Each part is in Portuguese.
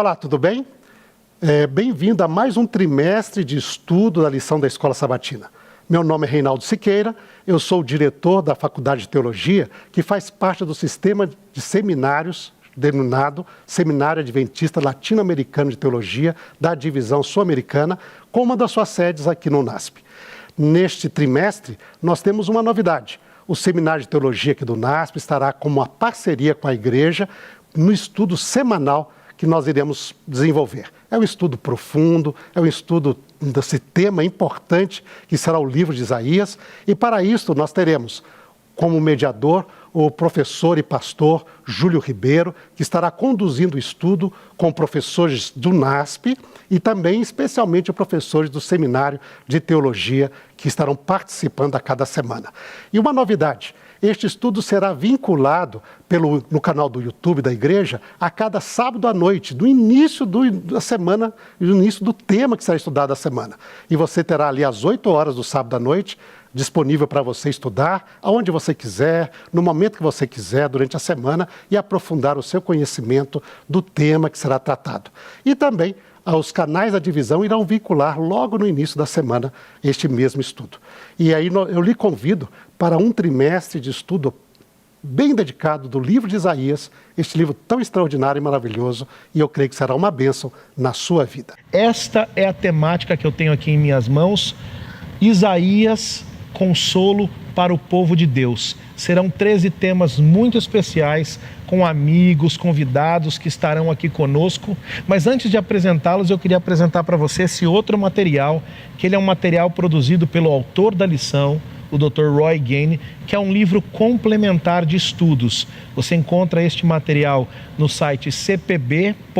Olá, tudo bem? Bem-vindo a mais um trimestre de estudo da lição da Escola Sabatina. Meu nome é Reinaldo Siqueira, eu sou o diretor da Faculdade de Teologia, que faz parte do sistema de seminários denominado Seminário Adventista Latino-Americano de Teologia da Divisão Sul-Americana, com uma das suas sedes aqui no UNASP. Neste trimestre, nós temos uma novidade. O Seminário de Teologia aqui do UNASP estará com uma parceria com a igreja no estudo semanal que nós iremos desenvolver. É um estudo profundo, é um estudo desse tema importante que será o livro de Isaías, e para isso nós teremos como mediador o professor e pastor Júlio Ribeiro, que estará conduzindo o estudo com professores do UNASP e também especialmente professores do Seminário de Teologia que estarão participando a cada semana. E uma novidade, este estudo será vinculado no canal do YouTube da igreja a cada sábado à noite, no início da semana, no início do tema que será estudado a semana. E você terá ali às 8 horas do sábado à noite, disponível para você estudar, aonde você quiser, no momento que você quiser, durante a semana, e aprofundar o seu conhecimento do tema que será tratado. E também os canais da divisão irão vincular logo no início da semana este mesmo estudo. E aí eu lhe convido para um trimestre de estudo bem dedicado do livro de Isaías, este livro tão extraordinário e maravilhoso, e eu creio que será uma bênção na sua vida. Esta é a temática que eu tenho aqui em minhas mãos, Isaías, consolo para o povo de Deus. Serão 13 temas muito especiais, com amigos, convidados que estarão aqui conosco. Mas antes de apresentá-los, eu queria apresentar para você esse outro material, que ele é um material produzido pelo autor da lição, o Dr. Roy Gaine, que é um livro complementar de estudos. Você encontra este material no site cpb.com.br,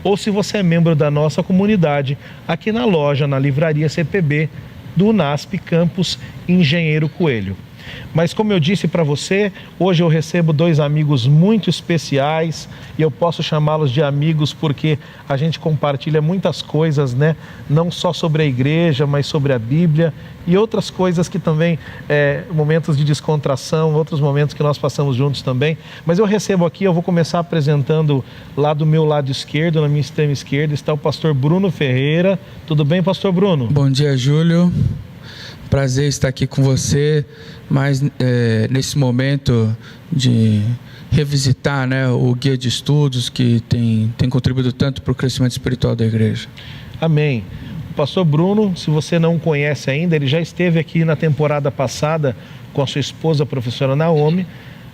ou se você é membro da nossa comunidade, aqui na loja, na livraria CPB, do UNASP Campus Engenheiro Coelho. Mas como eu disse para você, hoje eu recebo 2 amigos muito especiais, e eu posso chamá-los de amigos porque a gente compartilha muitas coisas, né? Não só sobre a igreja, mas sobre a Bíblia e outras coisas que também, momentos de descontração, outros momentos que nós passamos juntos também. Mas eu recebo aqui, eu vou começar apresentando lá do meu lado esquerdo, na minha extrema esquerda, está o pastor Bruno Ferreira. Tudo bem, pastor Bruno? Bom dia, Júlio. Prazer estar aqui com você, mas nesse momento de revisitar, né, o guia de estudos que tem contribuído tanto para o crescimento espiritual da igreja. Amém. O pastor Bruno, se você não o conhece ainda, ele já esteve aqui na temporada passada com a sua esposa, a professora Naomi,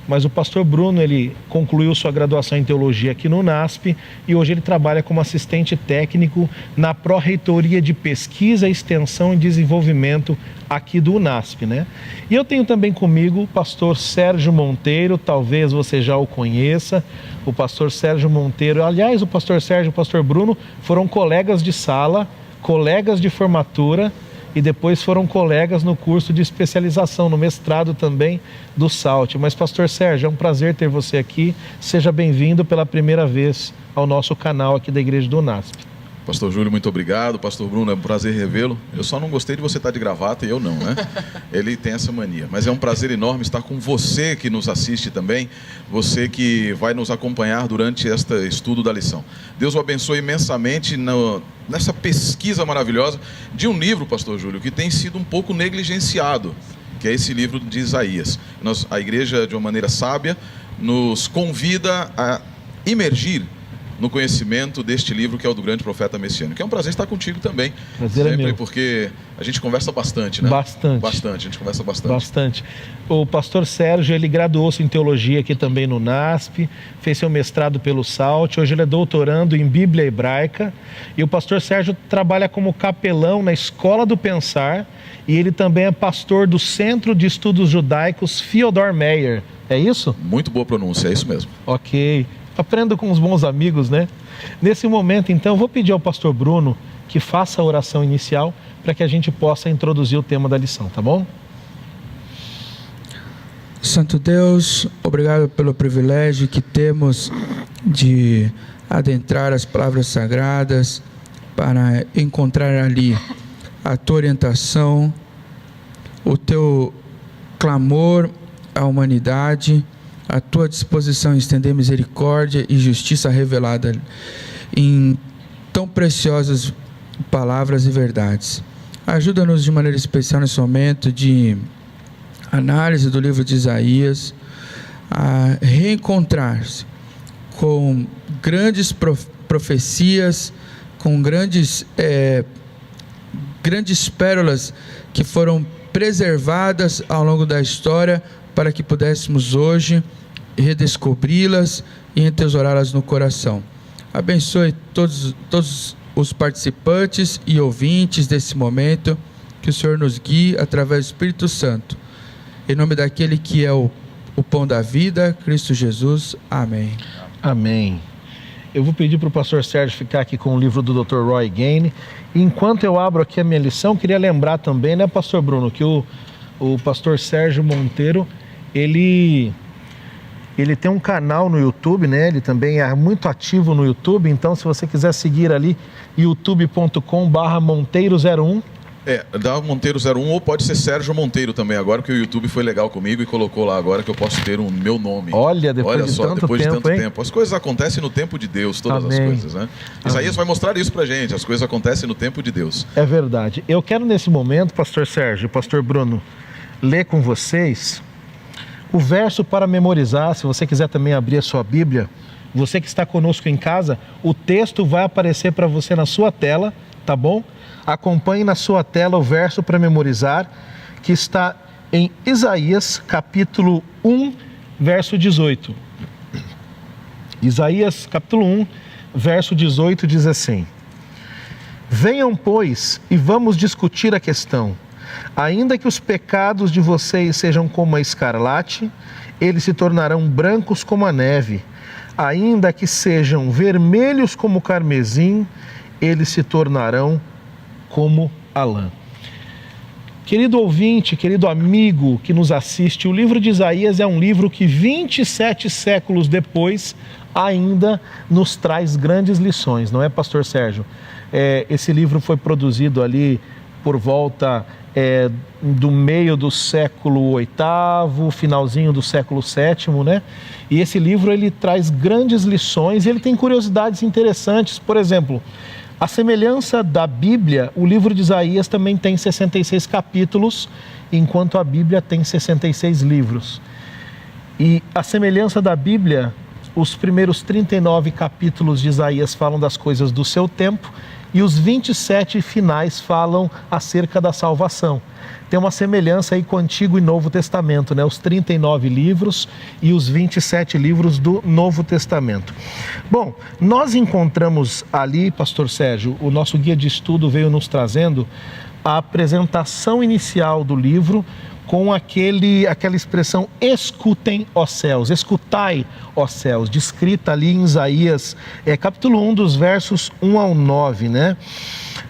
mas o pastor Bruno, ele concluiu sua graduação em teologia aqui no UNASP e hoje ele trabalha como assistente técnico na Pró-Reitoria de Pesquisa, Extensão e Desenvolvimento aqui do UNASP, né? E eu tenho também comigo o pastor Sérgio Monteiro, talvez você já o conheça, o pastor Sérgio Monteiro. Aliás, o pastor Sérgio e o pastor Bruno foram colegas de sala, colegas de formatura, e depois foram colegas no curso de especialização, no mestrado também do SALT. Mas, pastor Sérgio, é um prazer ter você aqui. Seja bem-vindo pela primeira vez ao nosso canal aqui da Igreja do UNASP. Pastor Júlio, muito obrigado. Pastor Bruno, é um prazer revê-lo. Eu só não gostei de você estar de gravata e eu não, né? Ele tem essa mania. Mas é um prazer enorme estar com você que nos assiste também, você que vai nos acompanhar durante este estudo da lição. Deus o abençoe imensamente nessa pesquisa maravilhosa de um livro, pastor Júlio, que tem sido um pouco negligenciado, que é esse livro de Isaías. A igreja, de uma maneira sábia, nos convida a imergir no conhecimento deste livro que é o do grande profeta messiânico. Que é um prazer estar contigo também. Prazer é meu. Porque a gente conversa bastante, né? Bastante, a gente conversa bastante. Bastante. O pastor Sérgio, ele graduou-se em teologia aqui também no UNASP, fez seu mestrado pelo SALT, hoje ele é doutorando em Bíblia Hebraica, e o pastor Sérgio trabalha como capelão na Escola do Pensar, e ele também é pastor do Centro de Estudos Judaicos Fyodor Meyer. É isso? Muito boa pronúncia, é isso mesmo. Ok. Aprendo com os bons amigos, né? Nesse momento, então, vou pedir ao pastor Bruno que faça a oração inicial para que a gente possa introduzir o tema da lição, tá bom? Santo Deus, obrigado pelo privilégio que temos de adentrar as palavras sagradas para encontrar ali a tua orientação, o teu clamor à humanidade, à tua disposição estender misericórdia e justiça revelada em tão preciosas palavras e verdades. Ajuda-nos de maneira especial nesse momento de análise do livro de Isaías, a reencontrar-se com grandes profecias, com grandes pérolas que foram preservadas ao longo da história, para que pudéssemos hoje redescobri-las e entesourá-las no coração. Abençoe todos os participantes e ouvintes desse momento, que o Senhor nos guie através do Espírito Santo. Em nome daquele que é o pão da vida, Cristo Jesus. Amém. Amém. Eu vou pedir para o pastor Sérgio ficar aqui com o livro do Dr. Roy Gaine. Enquanto eu abro aqui a minha lição, queria lembrar também, né, pastor Bruno, que o pastor Sérgio Monteiro, ele tem um canal no YouTube, né? Ele também é muito ativo no YouTube, então se você quiser seguir ali, youtube.com/monteiro01. Dá Monteiro01 ou pode ser Sérgio Monteiro também agora, porque o YouTube foi legal comigo e colocou lá agora que eu posso ter o meu nome. Olha, depois de tanto tempo. As coisas acontecem no tempo de Deus, todas Amém. as coisas, né? Isaías vai mostrar isso pra gente, as coisas acontecem no tempo de Deus. É verdade. Eu quero nesse momento, pastor Sérgio, pastor Bruno, ler com vocês o verso para memorizar. Se você quiser também abrir a sua Bíblia, você que está conosco em casa, o texto vai aparecer para você na sua tela, tá bom? Acompanhe na sua tela o verso para memorizar, que está em Isaías, capítulo 1, verso 18. Isaías, capítulo 1, verso 18, diz assim: Venham, pois, e vamos discutir a questão. Ainda que os pecados de vocês sejam como a escarlate, eles se tornarão brancos como a neve. Ainda que sejam vermelhos como o carmesim, eles se tornarão como a lã. Querido ouvinte, querido amigo que nos assiste, o livro de Isaías é um livro que 27 séculos depois ainda nos traz grandes lições, não é, pastor Sérgio? Esse livro foi produzido ali por volta do meio do século VIII, finalzinho do século VII, né? E esse livro ele traz grandes lições e ele tem curiosidades interessantes. Por exemplo, a semelhança da Bíblia, o livro de Isaías também tem 66 capítulos, enquanto a Bíblia tem 66 livros. E a semelhança da Bíblia, os primeiros 39 capítulos de Isaías falam das coisas do seu tempo e os 27 finais falam acerca da salvação. Tem uma semelhança aí com o Antigo e Novo Testamento, né? Os 39 livros e os 27 livros do Novo Testamento. Bom, nós encontramos ali, pastor Sérgio, o nosso guia de estudo veio nos trazendo a apresentação inicial do livro com aquela expressão escutem, ó céus, escutai, ó céus, descrita ali em Isaías, capítulo 1, dos versos 1 ao 9, né?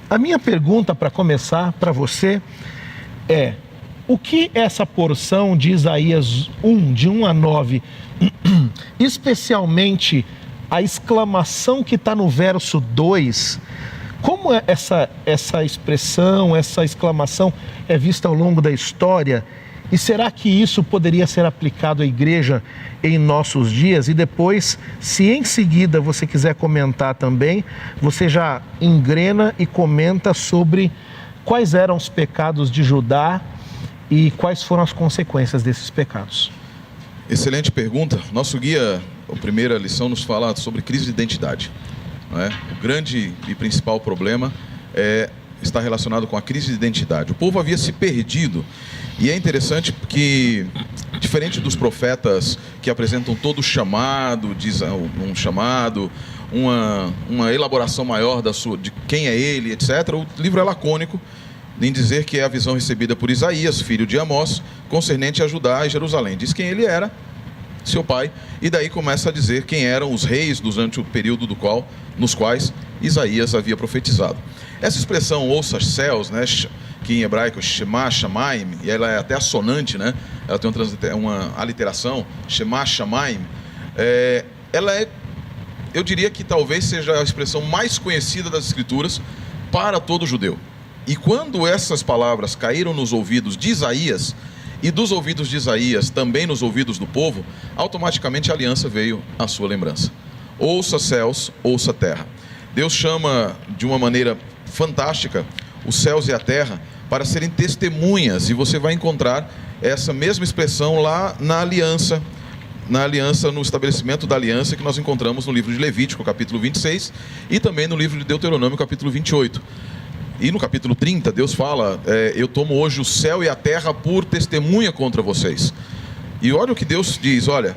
A minha pergunta para começar para você é: o que essa porção de Isaías 1, de 1 a 9, especialmente a exclamação que está no verso 2, como essa expressão, essa exclamação é vista ao longo da história? E será que isso poderia ser aplicado à igreja em nossos dias? E depois, se em seguida você quiser comentar também, você já engrena e comenta sobre quais eram os pecados de Judá e quais foram as consequências desses pecados. Excelente pergunta. Nosso guia, a primeira lição, nos fala sobre crise de identidade. Não é? O grande e principal problema está relacionado com a crise de identidade. O povo havia se perdido. E é interessante porque, diferente dos profetas que apresentam todo o chamado, um chamado, uma elaboração maior de quem é ele, etc., o livro é lacônico em dizer que é a visão recebida por Isaías, filho de Amós, concernente a Judá e Jerusalém. Diz quem ele era, seu pai, e daí começa a dizer quem eram os reis durante o período nos quais Isaías havia profetizado. Essa expressão, ouça os céus, né, que em hebraico Shema Shamaim, e ela é até assonante, né? Ela tem uma aliteração, Shema Shamaim. Eu diria que talvez seja a expressão mais conhecida das Escrituras para todo judeu. E quando essas palavras caíram nos ouvidos de Isaías, e dos ouvidos de Isaías também nos ouvidos do povo, automaticamente a aliança veio à sua lembrança. Ouça céus, ouça terra. Deus chama de uma maneira fantástica os céus e a terra para serem testemunhas, e você vai encontrar essa mesma expressão lá na aliança, no estabelecimento da aliança que nós encontramos no livro de Levítico, capítulo 26, e também no livro de Deuteronômio, capítulo 28. E no capítulo 30, Deus fala, eu tomo hoje o céu e a terra por testemunha contra vocês. E olha o que Deus diz, olha,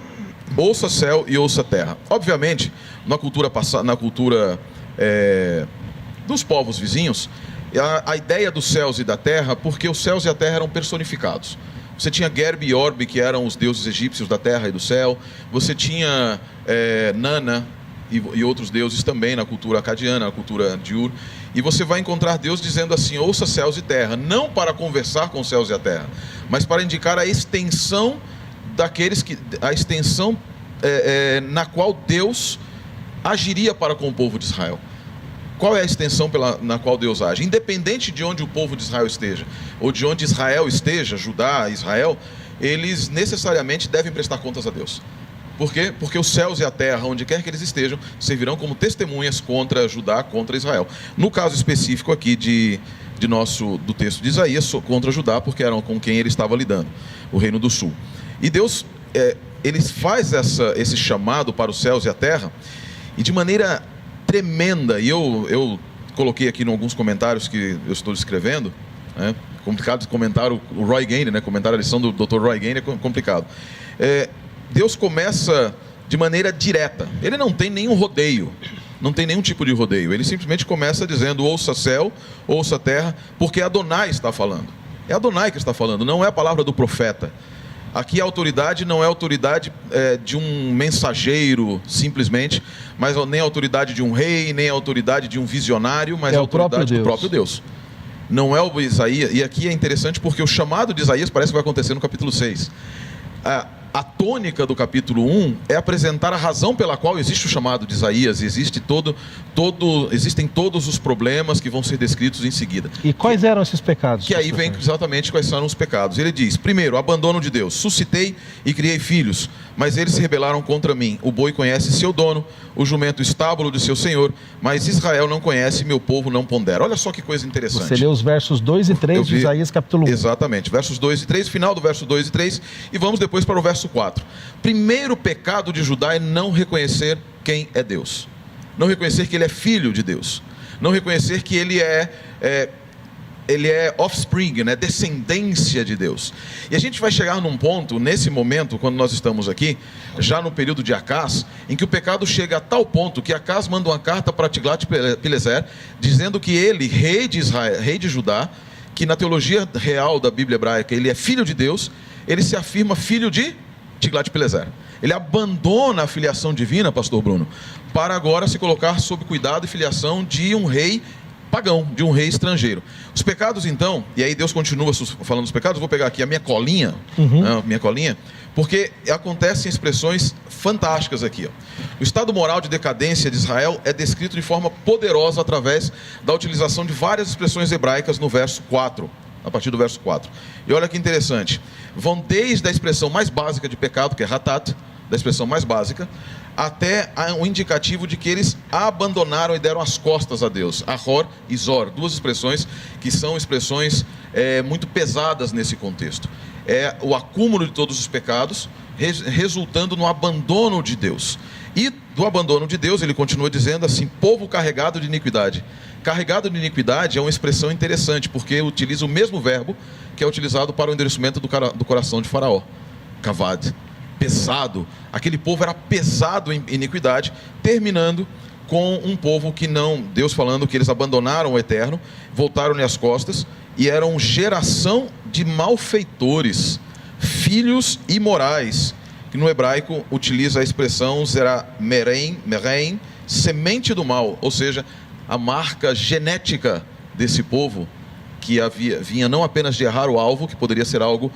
ouça céu e ouça terra. Obviamente, na cultura dos povos vizinhos, a ideia dos céus e da terra, porque os céus e a terra eram personificados. Você tinha Gerb e Orb, que eram os deuses egípcios da terra e do céu. Você tinha Nana e outros deuses também na cultura acadiana, na cultura de Ur. E você vai encontrar Deus dizendo assim, ouça céus e terra, não para conversar com os céus e a terra, mas para indicar a extensão na qual Deus agiria para com o povo de Israel. Qual é a extensão na qual Deus age? Independente de onde o povo de Israel esteja, ou de onde Israel esteja, Judá, Israel, eles necessariamente devem prestar contas a Deus. Por quê? Porque os céus e a terra, onde quer que eles estejam, servirão como testemunhas contra Judá, contra Israel. No caso específico aqui do texto de Isaías, contra Judá, porque eram com quem ele estava lidando, o reino do sul. E Deus, ele faz esse chamado para os céus e a terra, e de maneira tremenda, e eu coloquei aqui em alguns comentários que eu estou escrevendo, né? Complicado de comentar o Roy Gaynor, né? Comentar a lição do Dr. Roy Gaynor é complicado. Deus começa de maneira direta, ele não tem nenhum rodeio, não tem nenhum tipo de rodeio, ele simplesmente começa dizendo, ouça céu, ouça terra, porque Adonai está falando, é Adonai que está falando, não é a palavra do profeta. Aqui a autoridade não é a autoridade de um mensageiro, simplesmente, mas nem a autoridade de um rei, nem a autoridade de um visionário, mas a autoridade do próprio Deus. Não é o Isaías, e aqui é interessante porque o chamado de Isaías parece que vai acontecer no capítulo 6. A tônica do capítulo 1 é apresentar a razão pela qual existe o chamado de Isaías, existem todos os problemas que vão ser descritos em seguida. E quais eram esses pecados? Que aí vem exatamente quais são os pecados. Ele diz, primeiro, abandono de Deus. Suscitei e criei filhos, mas eles se rebelaram contra mim. O boi conhece seu dono, o jumento estábulo de seu senhor, mas Israel não conhece, meu povo não pondera. Olha só que coisa interessante. Você lê os versos 2 e 3 de Isaías capítulo 1. Exatamente, versos 2 e 3, final do verso 2 e 3, e vamos depois para o verso 4. Primeiro pecado de Judá é não reconhecer quem é Deus. Não reconhecer que ele é filho de Deus. Não reconhecer que ele é offspring, né? Descendência de Deus. E a gente vai chegar num ponto, nesse momento, quando nós estamos aqui, já no período de Acás, em que o pecado chega a tal ponto que Acás manda uma carta para Tiglat-Pileser, dizendo que ele, rei de Israel, rei de Judá, que na teologia real da Bíblia hebraica ele é filho de Deus, ele se afirma filho de Tiglat-Pileser. Ele abandona a filiação divina, pastor Bruno, para agora se colocar sob cuidado e filiação de um rei pagão, de um rei estrangeiro. Os pecados então, e aí Deus continua falando dos pecados, vou pegar aqui a minha colinha, porque acontecem expressões fantásticas aqui. O estado moral de decadência de Israel é descrito de forma poderosa através da utilização de várias expressões hebraicas no verso 4, a partir do verso 4. E olha que interessante, vão desde a expressão mais básica de pecado, que é hatat, da expressão mais básica, até um indicativo de que eles abandonaram e deram as costas a Deus. Ahor e Zor, duas expressões que são expressões muito pesadas nesse contexto. É o acúmulo de todos os pecados, resultando no abandono de Deus. E do abandono de Deus, ele continua dizendo assim, povo carregado de iniquidade. Carregado de iniquidade é uma expressão interessante, porque utiliza o mesmo verbo que é utilizado para o endurecimento do coração de Faraó. Kavad. Pesado, aquele povo era pesado em iniquidade, terminando com um povo que não, Deus falando que eles abandonaram o Eterno, voltaram-lhe as costas, e eram geração de malfeitores, filhos imorais, que no hebraico utiliza a expressão zera mereim, semente do mal, ou seja, a marca genética desse povo, que vinha não apenas de errar o alvo, que poderia ser algo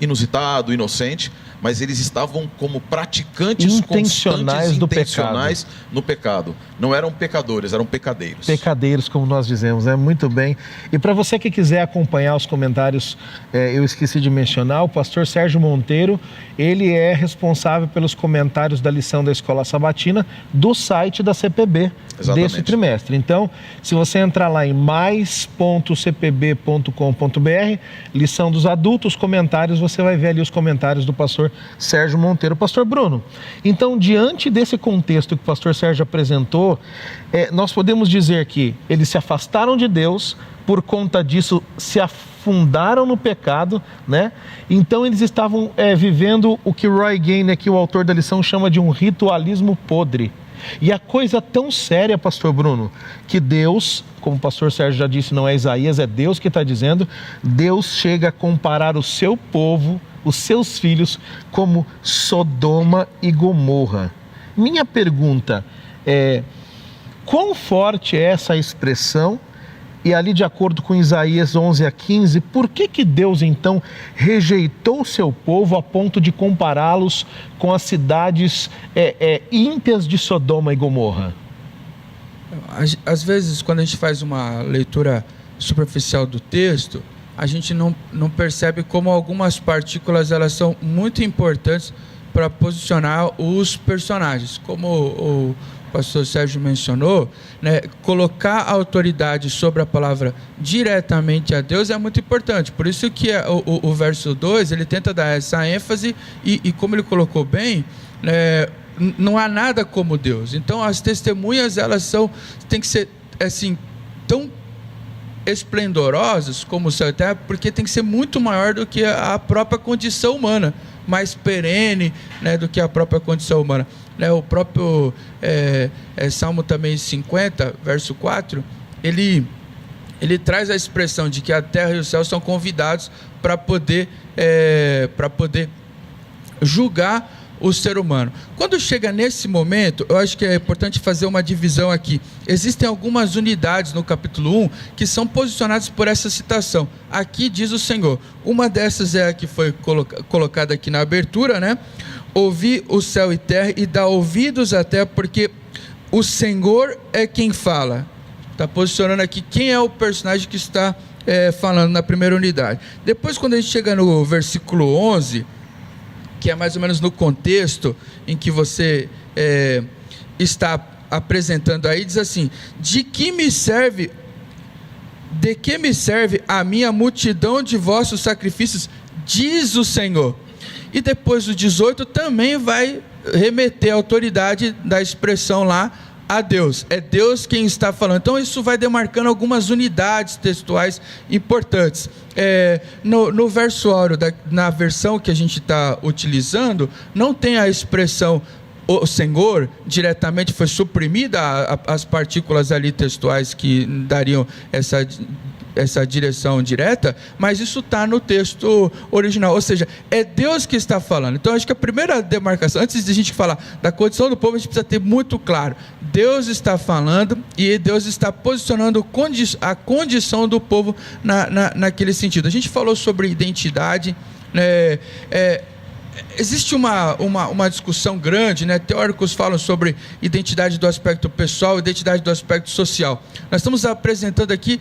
inusitado, inocente, mas eles estavam como praticantes intencionais constantes, no pecado. Não eram pecadores, eram pecadeiros. Pecadeiros, como nós dizemos, muito bem. E para você que quiser acompanhar os comentários, eu esqueci de mencionar, o pastor Sérgio Monteiro, ele é responsável pelos comentários da lição da Escola Sabatina do site da CPB. Exatamente. Desse trimestre. Então, se você entrar lá em mais.cpb.com.br, lição dos adultos, comentários, você vai ver ali os comentários do pastor Sérgio Monteiro. Pastor Bruno, então, diante desse contexto que o pastor Sérgio apresentou, nós podemos dizer que eles se afastaram de Deus, por conta disso se afundaram no pecado, né? Então eles estavam vivendo o que Roy Gaynor, aqui o autor da lição, chama de um ritualismo podre. E a coisa tão séria, pastor Bruno, que Deus, como o pastor Sérgio já disse, não é Isaías, é Deus que está dizendo, Deus chega a comparar o seu povo, os seus filhos, como Sodoma e Gomorra. Minha pergunta é, quão forte é essa expressão? E ali, de acordo com Isaías 11:15, por que Deus então rejeitou o seu povo a ponto de compará-los com as cidades ímpias de Sodoma e Gomorra? Às vezes, quando a gente faz uma leitura superficial do texto, a gente não percebe como algumas partículas elas são muito importantes para posicionar os personagens. Como o pastor Sérgio mencionou, né, colocar a autoridade sobre a palavra diretamente a Deus é muito importante. Por isso que o verso 2, ele tenta dar essa ênfase e como ele colocou bem, não há nada como Deus. Então as testemunhas, elas tem que ser assim, tão esplendorosas como o céu e terra, porque tem que ser muito maior do que a própria condição humana, mais perene, né, do que a própria condição humana. O próprio Salmo também 50, verso 4, ele traz a expressão de que a terra e o céu são convidados para poder julgar o ser humano. Quando chega nesse momento, eu acho que é importante fazer uma divisão aqui. Existem algumas unidades no capítulo 1 que são posicionadas por essa citação. Aqui diz o Senhor. Uma dessas é a que foi colocada aqui na abertura, né? Ouvi o céu e terra e dá ouvidos à terra, porque o Senhor é quem fala. Está posicionando aqui quem é o personagem que está falando na primeira unidade. Depois, quando a gente chega no versículo 11, que é mais ou menos no contexto em que você está apresentando aí, diz assim: de que me serve a minha multidão de vossos sacrifícios, diz o Senhor. E depois o 18 também vai remeter a autoridade da expressão lá a Deus. É Deus quem está falando. Então isso vai demarcando algumas unidades textuais importantes. No verso áureo, na versão que a gente está utilizando, não tem a expressão o Senhor diretamente, foi suprimida as partículas ali textuais que dariam essa direção direta, mas isso está no texto original, ou seja, é Deus que está falando. Então acho que a primeira demarcação, antes de a gente falar da condição do povo, a gente precisa ter muito claro, Deus está falando e Deus está posicionando a condição do povo naquele sentido. A gente falou sobre identidade, existe uma discussão grande, né? Teóricos falam sobre identidade do aspecto pessoal, identidade do aspecto social. Nós estamos apresentando aqui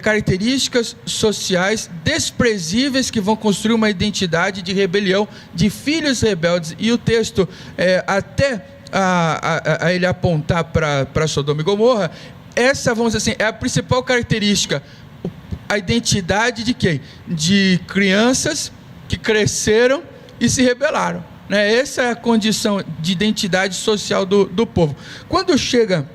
características sociais desprezíveis que vão construir uma identidade de rebelião, de filhos rebeldes, e o texto, até a ele apontar para Sodoma e Gomorra, essa, vamos dizer assim, é a principal característica, a identidade de quem? De crianças que cresceram e se rebelaram, né? Essa é a condição de identidade social do povo. Quando chega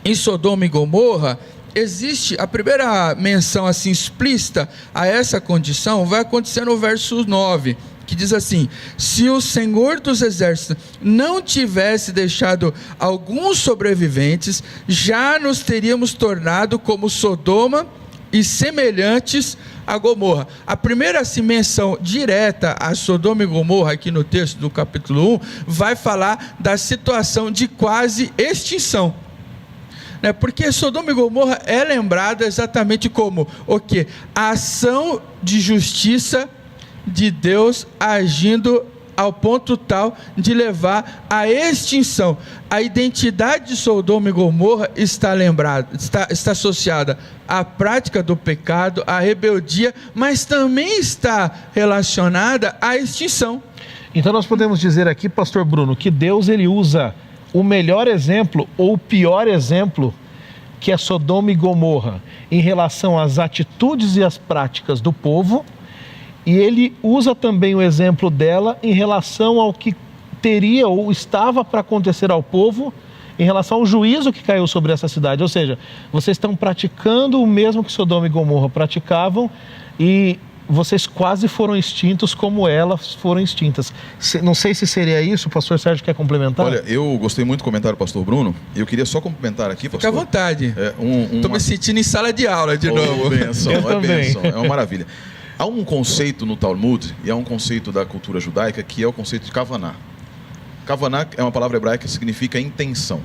em Sodoma e Gomorra, existe a primeira menção assim explícita a essa condição, vai acontecer no verso 9, que diz assim: se o Senhor dos Exércitos não tivesse deixado alguns sobreviventes, já nos teríamos tornado como Sodoma e semelhantes a Gomorra. A primeira menção direta a Sodoma e Gomorra aqui no texto do capítulo 1 vai falar da situação de quase extinção, né? Porque Sodoma e Gomorra é lembrada exatamente como o quê? A ação de justiça de Deus agindo ao ponto tal de levar à extinção. A identidade de Sodoma e Gomorra está associada à prática do pecado, à rebeldia, mas também está relacionada à extinção. Então nós podemos dizer aqui, pastor Bruno, que Deus ele usa o melhor exemplo ou o pior exemplo, que é Sodoma e Gomorra, em relação às atitudes e às práticas do povo, e ele usa também o exemplo dela em relação ao que teria ou estava para acontecer ao povo, em relação ao juízo que caiu sobre essa cidade. Ou seja, vocês estão praticando o mesmo que Sodoma e Gomorra praticavam e vocês quase foram extintos como elas foram extintas. Não sei se seria isso, o pastor Sérgio quer complementar? Olha, eu gostei muito do comentário do pastor Bruno, e eu queria só complementar aqui, pastor. Fica à vontade. Estou me sentindo em sala de aula de novo. Benção, eu também. benção, é uma maravilha. Há um conceito no Talmud, e há um conceito da cultura judaica, que é o conceito de kavaná. Kavaná é uma palavra hebraica que significa intenção,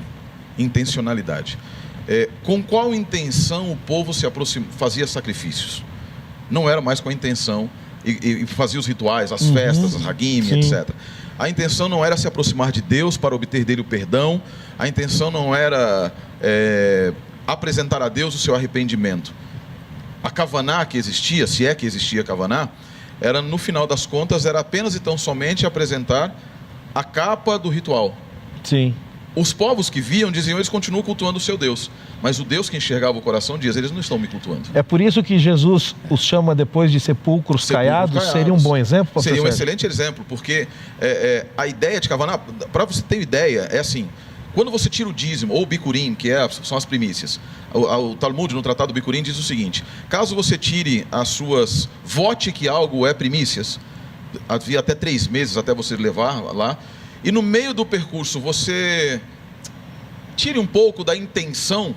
intencionalidade. Com qual intenção o povo fazia sacrifícios? Não era mais com a intenção, e fazia os rituais, as festas, as hagim, etc. A intenção não era se aproximar de Deus para obter dele o perdão, a intenção não era apresentar a Deus o seu arrependimento. A kavaná que existia, se é que existia kavaná, era, no final das contas, era apenas e tão somente apresentar a capa do ritual. Sim. Os povos que viam diziam, eles continuam cultuando o seu Deus, mas o Deus que enxergava o coração diz, eles não estão me cultuando. É por isso que Jesus os chama depois de sepulcros caiados. Seria um bom exemplo, pastor Seria um Sérgio? excelente exemplo, porque a ideia de kavaná, para você ter ideia, é assim: quando você tira o dízimo, ou o bicurim, que são as primícias, o Talmud, no Tratado do Bicurim, diz o seguinte: caso você tire as suas, vote que algo é primícias, havia até 3 meses até você levar lá, e no meio do percurso você tire um pouco da intenção,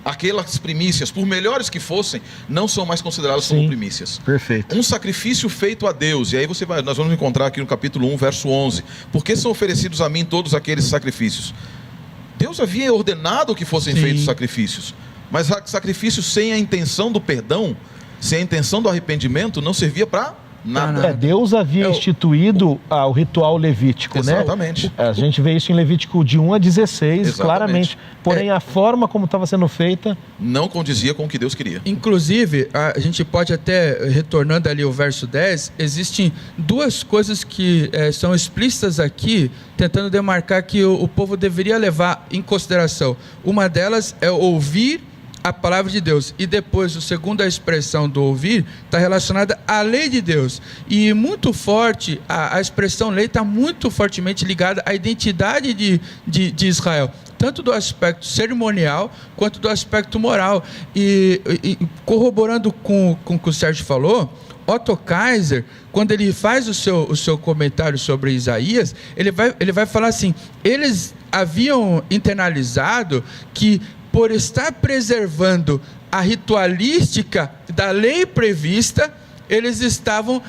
aquelas primícias, por melhores que fossem, não são mais consideradas como primícias. Perfeito. Um sacrifício feito a Deus, e aí nós vamos encontrar aqui no capítulo 1, verso 11, por que são oferecidos a mim todos aqueles sacrifícios? Deus havia ordenado que fossem feitos sacrifícios, mas sacrifícios sem a intenção do perdão, sem a intenção do arrependimento, não servia para nada. Deus havia instituído o ritual levítico, Exatamente. né? A gente vê isso em Levítico de 1 a 16, Exatamente. Claramente. Porém, a forma como estava sendo feita não condizia com o que Deus queria. Inclusive, a gente pode até, retornando ali ao verso 10, existem 2 coisas que são explícitas aqui, tentando demarcar que o povo deveria levar em consideração. Uma delas é ouvir a palavra de Deus, e depois, a segunda expressão do ouvir está relacionada à lei de Deus, e muito forte, a expressão lei está muito fortemente ligada à identidade de Israel, tanto do aspecto cerimonial quanto do aspecto moral. E corroborando com o que o Sérgio falou, Otto Kaiser, quando ele faz o seu comentário sobre Isaías, ele vai falar assim: eles haviam internalizado que, por estar preservando a ritualística da lei prevista, eles estavam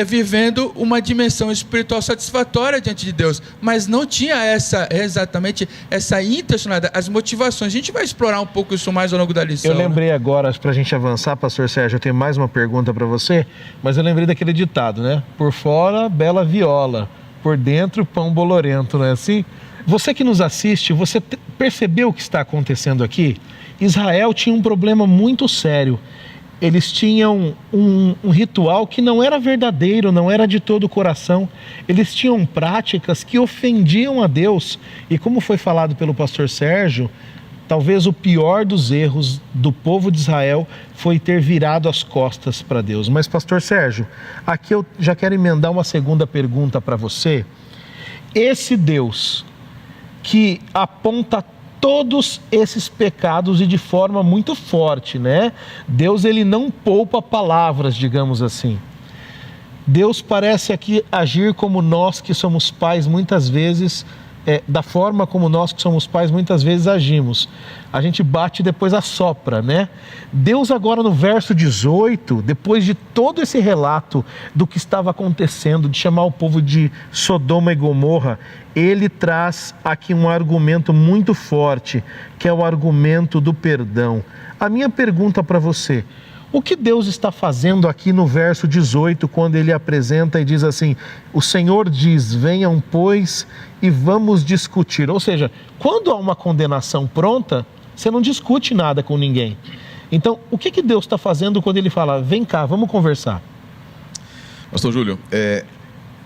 vivendo uma dimensão espiritual satisfatória diante de Deus, mas não tinha exatamente essa intencionalidade, as motivações. A gente vai explorar um pouco isso mais ao longo da lição. Eu lembrei agora, para a gente avançar, pastor Sérgio, eu tenho mais uma pergunta para você, mas eu lembrei daquele ditado, né? Por fora, bela viola, por dentro, pão bolorento, não é assim? Você que nos assiste, você percebeu o que está acontecendo aqui? Israel tinha um problema muito sério. Eles tinham um ritual que não era verdadeiro, não era de todo o coração. Eles tinham práticas que ofendiam a Deus. E como foi falado pelo pastor Sérgio, talvez o pior dos erros do povo de Israel foi ter virado as costas para Deus. Mas, pastor Sérgio, aqui eu já quero emendar uma segunda pergunta para você. Esse Deus que aponta todos esses pecados e de forma muito forte, né? Deus, ele não poupa palavras, digamos assim. Deus parece aqui agir como nós que somos pais muitas vezes, da forma como nós que somos pais muitas vezes agimos. A gente bate e depois assopra, né? Deus agora no verso 18, depois de todo esse relato do que estava acontecendo, de chamar o povo de Sodoma e Gomorra, ele traz aqui um argumento muito forte, que é o argumento do perdão. A minha pergunta para você: O que Deus está fazendo aqui no verso 18, quando ele apresenta e diz assim: o Senhor diz, venham pois e vamos discutir. Ou seja, quando há uma condenação pronta, você não discute nada com ninguém. Então, o que Deus está fazendo quando ele fala, vem cá, vamos conversar? Pastor Júlio,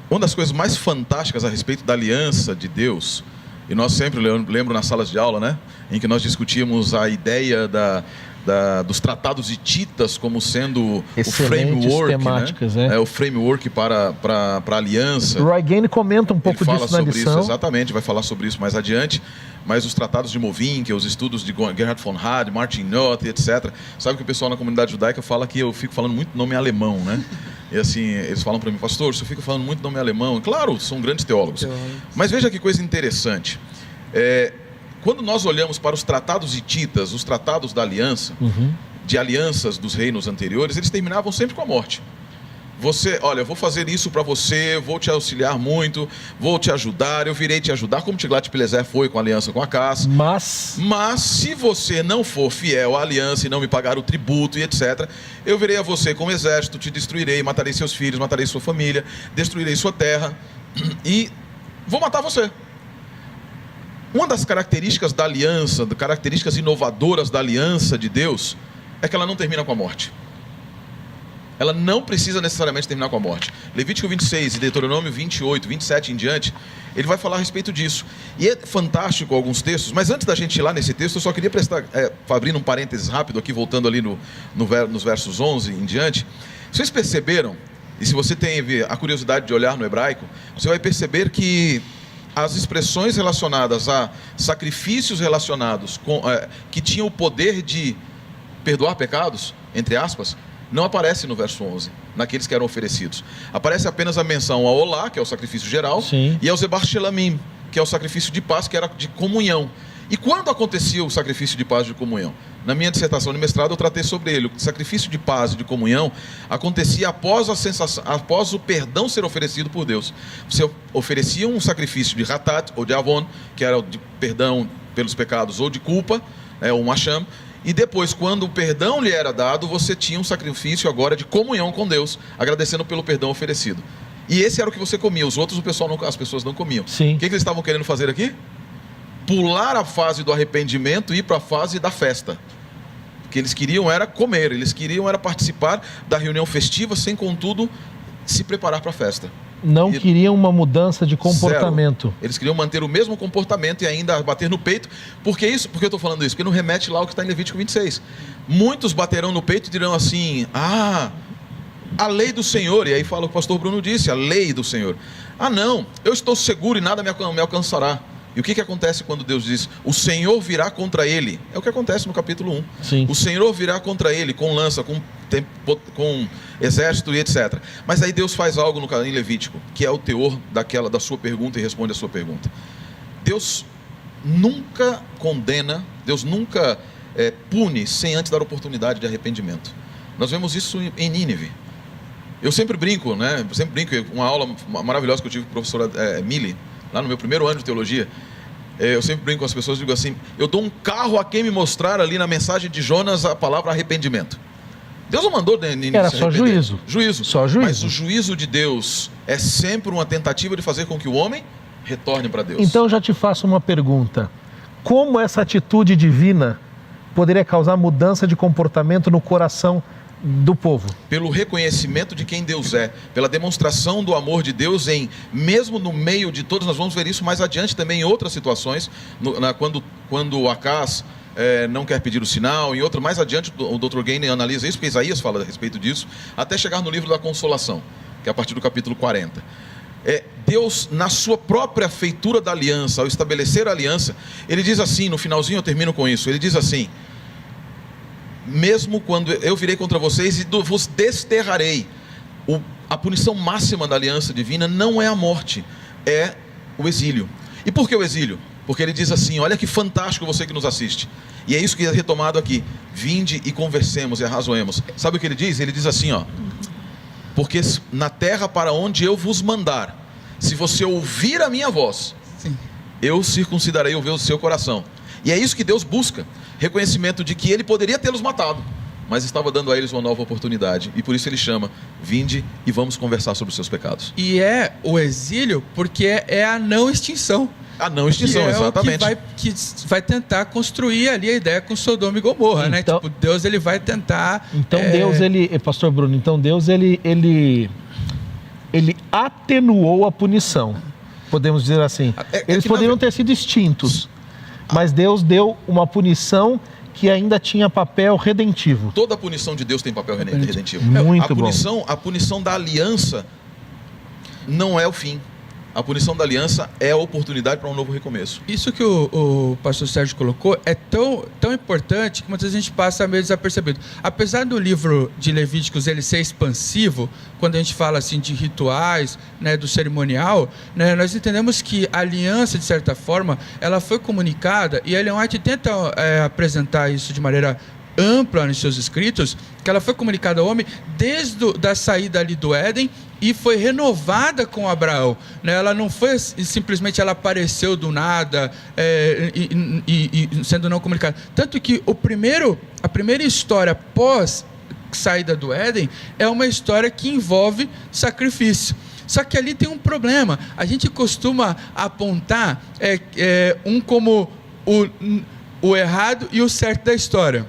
uma das coisas mais fantásticas a respeito da aliança de Deus, e nós sempre lembro nas salas de aula, né, em que nós discutíamos a ideia dos tratados hititas como sendo excelentes o framework, temáticas, né? O framework para a aliança. Roy Gaine comenta um pouco disso na lição. Isso, exatamente, vai falar sobre isso mais adiante. Mas os tratados de Movinke, os estudos de Gerhard von Rad, Martin Noth, etc. Sabe que o pessoal na comunidade judaica fala que eu fico falando muito nome alemão, né? E assim, eles falam para mim, pastor, você fica falando muito nome alemão. Claro, são grandes teólogos. Mas veja que coisa interessante. Quando nós olhamos para os tratados hititas, os tratados da aliança, de alianças dos reinos anteriores, eles terminavam sempre com a morte. Olha, eu vou fazer isso para você, vou te auxiliar muito, vou te ajudar, eu virei te ajudar, como Tiglat-Pileser foi com a aliança com Acaz. Mas se você não for fiel à aliança e não me pagar o tributo e etc., eu virei a você com um exército, te destruirei, matarei seus filhos, matarei sua família, destruirei sua terra e vou matar você. Uma das características da aliança, características inovadoras da aliança de Deus, é que ela não termina com a morte. Ela não precisa necessariamente terminar com a morte. Levítico 26 e Deuteronômio 28, 27 em diante, ele vai falar a respeito disso. E é fantástico alguns textos, mas antes da gente ir lá nesse texto, eu só queria abrindo um parênteses rápido aqui, voltando ali nos versos 11 em diante. Vocês perceberam, e se você tem a curiosidade de olhar no hebraico, você vai perceber que as expressões relacionadas a sacrifícios relacionados que tinham o poder de perdoar pecados, entre aspas, não aparece no verso 11, naqueles que eram oferecidos. Aparece apenas a menção ao Olá, que é o sacrifício geral, sim, e ao Zebar Shelamim, que é o sacrifício de paz, que era de comunhão. E quando acontecia o sacrifício de paz e de comunhão? Na minha dissertação de mestrado eu tratei sobre ele. O sacrifício de paz e de comunhão acontecia após o perdão ser oferecido por Deus. Você oferecia um sacrifício de Hatat ou de Avon, que era de perdão pelos pecados ou de culpa, um Macham. E depois, quando o perdão lhe era dado, você tinha um sacrifício agora de comunhão com Deus, agradecendo pelo perdão oferecido. E esse era o que você comia, os outros as pessoas não comiam. Sim. O que eles estavam querendo fazer aqui? Pular a fase do arrependimento e ir para a fase da festa. O que eles queriam era comer, eles queriam era participar da reunião festiva, sem contudo se preparar para a festa. Não queriam uma mudança de comportamento. Zero. Eles queriam manter o mesmo comportamento e ainda bater no peito. Por que isso? Por que eu estou falando isso? Porque não remete lá ao que está em Levítico 26. Muitos baterão no peito e dirão assim, a lei do Senhor. E aí fala o que o pastor Bruno disse, a lei do Senhor. Não, eu estou seguro e nada me alcançará. E o que acontece quando Deus diz, o Senhor virá contra ele? É o que acontece no capítulo 1. Sim. O Senhor virá contra ele com lança, com exército e etc. Mas aí Deus faz algo em Levítico, que é o teor da sua pergunta e responde a sua pergunta. Deus nunca condena, Deus nunca pune sem antes dar oportunidade de arrependimento. Nós vemos isso em Nínive. Eu sempre brinco, né? Uma aula maravilhosa que eu tive com a professora Mili, lá no meu primeiro ano de teologia, eu sempre brinco com as pessoas e digo assim, eu dou um carro a quem me mostrar ali na mensagem de Jonas a palavra arrependimento. Deus não mandou era só juízo. Só juízo. Mas o juízo de Deus é sempre uma tentativa de fazer com que o homem retorne para Deus. Então eu já te faço uma pergunta. Como essa atitude divina poderia causar mudança de comportamento no coração do povo? Pelo reconhecimento de quem Deus é, pela demonstração do amor de Deus mesmo no meio de todos, nós vamos ver isso mais adiante também em outras situações, quando Acaz não quer pedir o sinal, e mais adiante o Dr. Gaine analisa isso, porque Isaías fala a respeito disso, até chegar no livro da Consolação, que é a partir do capítulo 40. Deus, na sua própria feitura da aliança, ao estabelecer a aliança, ele diz assim, no finalzinho eu termino com isso, ele diz assim, mesmo quando eu virei contra vocês e vos desterrarei. A punição máxima da aliança divina não é a morte, é o exílio. E por que o exílio? Porque ele diz assim, olha que fantástico você que nos assiste. E é isso que é retomado aqui. Vinde e conversemos e arrazoemos. Sabe o que ele diz? Ele diz assim, porque na terra para onde eu vos mandar, se você ouvir a minha voz, sim, eu circuncidarei o seu coração. E é isso que Deus busca, reconhecimento de que ele poderia tê-los matado, mas estava dando a eles uma nova oportunidade. E por isso ele chama: vinde e vamos conversar sobre os seus pecados. E é o exílio porque é a não extinção. A não extinção, exatamente. Que vai tentar construir ali a ideia com Sodoma e Gomorra, né? Tipo, Deus ele vai tentar... Então Deus, pastor Bruno, então Deus ele atenuou a punição, podemos dizer assim. Eles poderiam ter sido extintos, mas Deus deu uma punição que ainda tinha papel redentivo. Toda a punição de Deus tem papel redentivo. Muito bom. A punição da aliança não é o fim. A punição da aliança é a oportunidade para um novo recomeço. Isso que o pastor Sérgio colocou é tão importante que muitas vezes a gente passa meio desapercebido. Apesar do livro de Levíticos ele ser expansivo, quando a gente fala assim de rituais, né, do cerimonial, né, nós entendemos que a aliança, de certa forma, ela foi comunicada, e Ellen White tenta apresentar isso de maneira ampla nos seus escritos, que ela foi comunicada ao homem desde a saída ali do Éden e foi renovada com Abraão, né? Ela não foi simplesmente, ela apareceu do nada e sendo não comunicada. Tanto que a primeira história pós saída do Éden é uma história que envolve sacrifício. Só que ali tem um problema. A gente costuma apontar como o errado e o certo da história.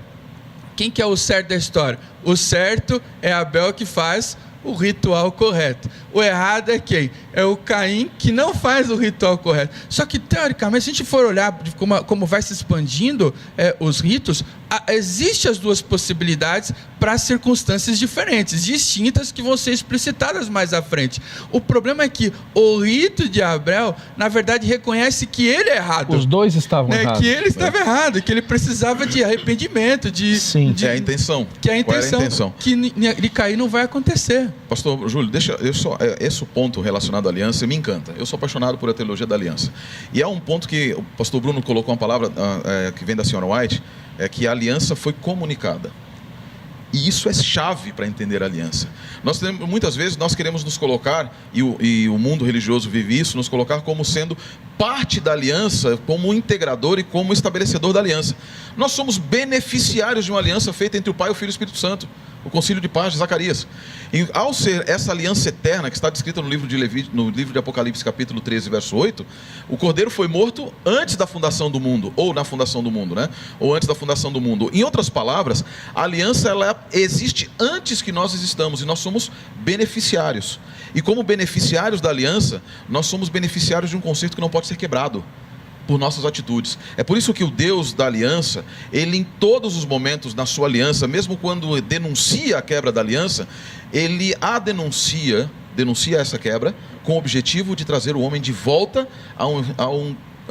Quem que é o certo da história? O certo é Abel, que faz o ritual correto. O errado é quem? É o Caim, que não faz o ritual correto. Só que, teoricamente, se a gente for olhar como vai se expandindo os ritos, existem as duas possibilidades para circunstâncias diferentes, distintas, que vão ser explicitadas mais à frente. O problema é que o rito de Abel, na verdade, reconhece que ele é errado. Os dois estavam errados. Que ele estava errado, que ele precisava de arrependimento, é a intenção. Que a intenção, qual era a intenção? Que de Caim não vai acontecer. Pastor Júlio, esse ponto relacionado à aliança me encanta. Eu sou apaixonado por a teologia da aliança. E há um ponto que o pastor Bruno colocou uma palavra que vem da senhora White, é que a aliança foi comunicada. E isso é chave para entender a aliança. Muitas vezes nós queremos nos colocar, e o mundo religioso vive isso, nos colocar como sendo parte da aliança, como integrador e como estabelecedor da aliança. Nós somos beneficiários de uma aliança feita entre o Pai, o Filho e o Espírito Santo. O concílio de paz de Zacarias. E ao ser essa aliança eterna que está descrita no livro de Apocalipse, capítulo 13, verso 8, o Cordeiro foi morto antes da fundação do mundo, ou na fundação do mundo, né? Ou antes da fundação do mundo. Em outras palavras, a aliança ela existe antes que nós existamos, e nós somos beneficiários. E como beneficiários da aliança, nós somos beneficiários de um conceito que não pode ser quebrado por nossas atitudes. É por isso que o Deus da aliança, ele em todos os momentos na sua aliança, mesmo quando denuncia a quebra da aliança, ele denuncia essa quebra com o objetivo de trazer o homem de volta a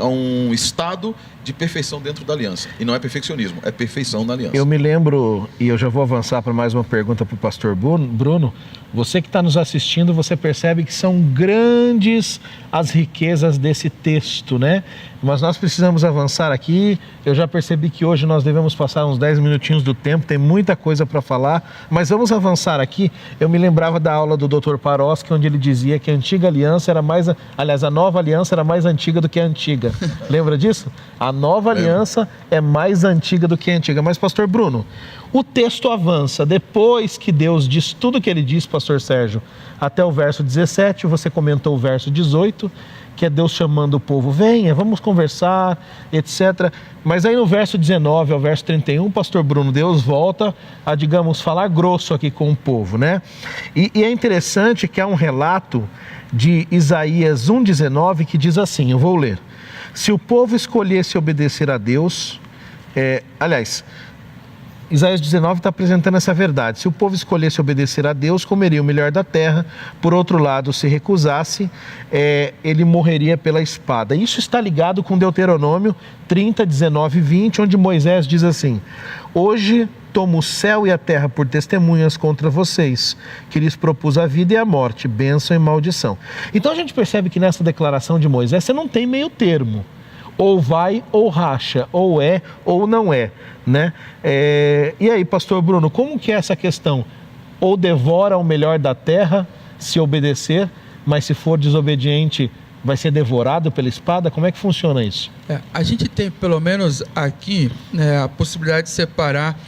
um estado de perfeição dentro da aliança. E não é perfeccionismo, é perfeição na aliança. Eu me lembro, e eu já vou avançar para mais uma pergunta para o pastor Bruno. Você que está nos assistindo, você percebe que são grandes as riquezas desse texto, né? Mas nós precisamos avançar aqui. Eu já percebi que hoje nós devemos passar uns 10 minutinhos do tempo, tem muita coisa para falar, mas vamos avançar aqui. Eu me lembrava da aula do Dr. Paroski, onde ele dizia que a antiga aliança era mais... Aliás, a nova aliança era mais antiga do que a antiga. Lembra disso? A nova aliança é mais antiga do que a antiga. Mas, pastor Bruno, o texto avança. Depois que Deus diz tudo o que ele diz, pastor Sérgio, até o verso 17, você comentou o verso 18, que é Deus chamando o povo, venha, vamos conversar, etc. Mas aí no verso 19 ao verso 31, pastor Bruno, Deus volta a, digamos, falar grosso aqui com o povo, né? E é interessante que há um relato de Isaías 1,19 que diz assim, eu vou ler. Se o povo escolhesse obedecer a Deus, Isaías 19 está apresentando essa verdade. Se o povo escolhesse obedecer a Deus, comeria o melhor da terra. Por outro lado, se recusasse, ele morreria pela espada. Isso está ligado com Deuteronômio 30, 19 e 20, onde Moisés diz assim, hoje tomo o céu e a terra por testemunhas contra vocês, que lhes propus a vida e a morte, bênção e maldição. Então a gente percebe que nessa declaração de Moisés, você não tem meio termo. Ou vai ou racha, ou é ou não é, né? E aí, pastor Bruno, como que é essa questão? Ou devora o melhor da terra, se obedecer, mas se for desobediente, vai ser devorado pela espada? Como é que funciona isso? A gente tem, pelo menos aqui, né, a possibilidade de separar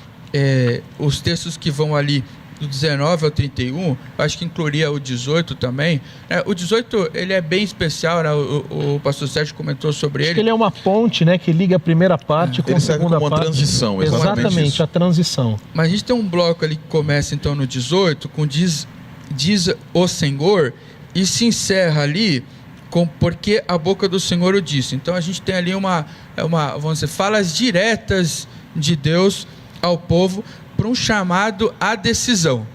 os textos que vão ali do 19 ao 31, acho que incluiria o 18 também. O 18, ele é bem especial, né? O pastor Sérgio comentou sobre ele. Ele é uma ponte, né, que liga a primeira parte com a segunda parte. Uma transição, exatamente isso. A transição. Mas a gente tem um bloco ali que começa então no 18, com diz o Senhor, e se encerra ali com porque a boca do Senhor o disse. Então a gente tem ali vamos dizer, falas diretas de Deus ao povo para um chamado à decisão.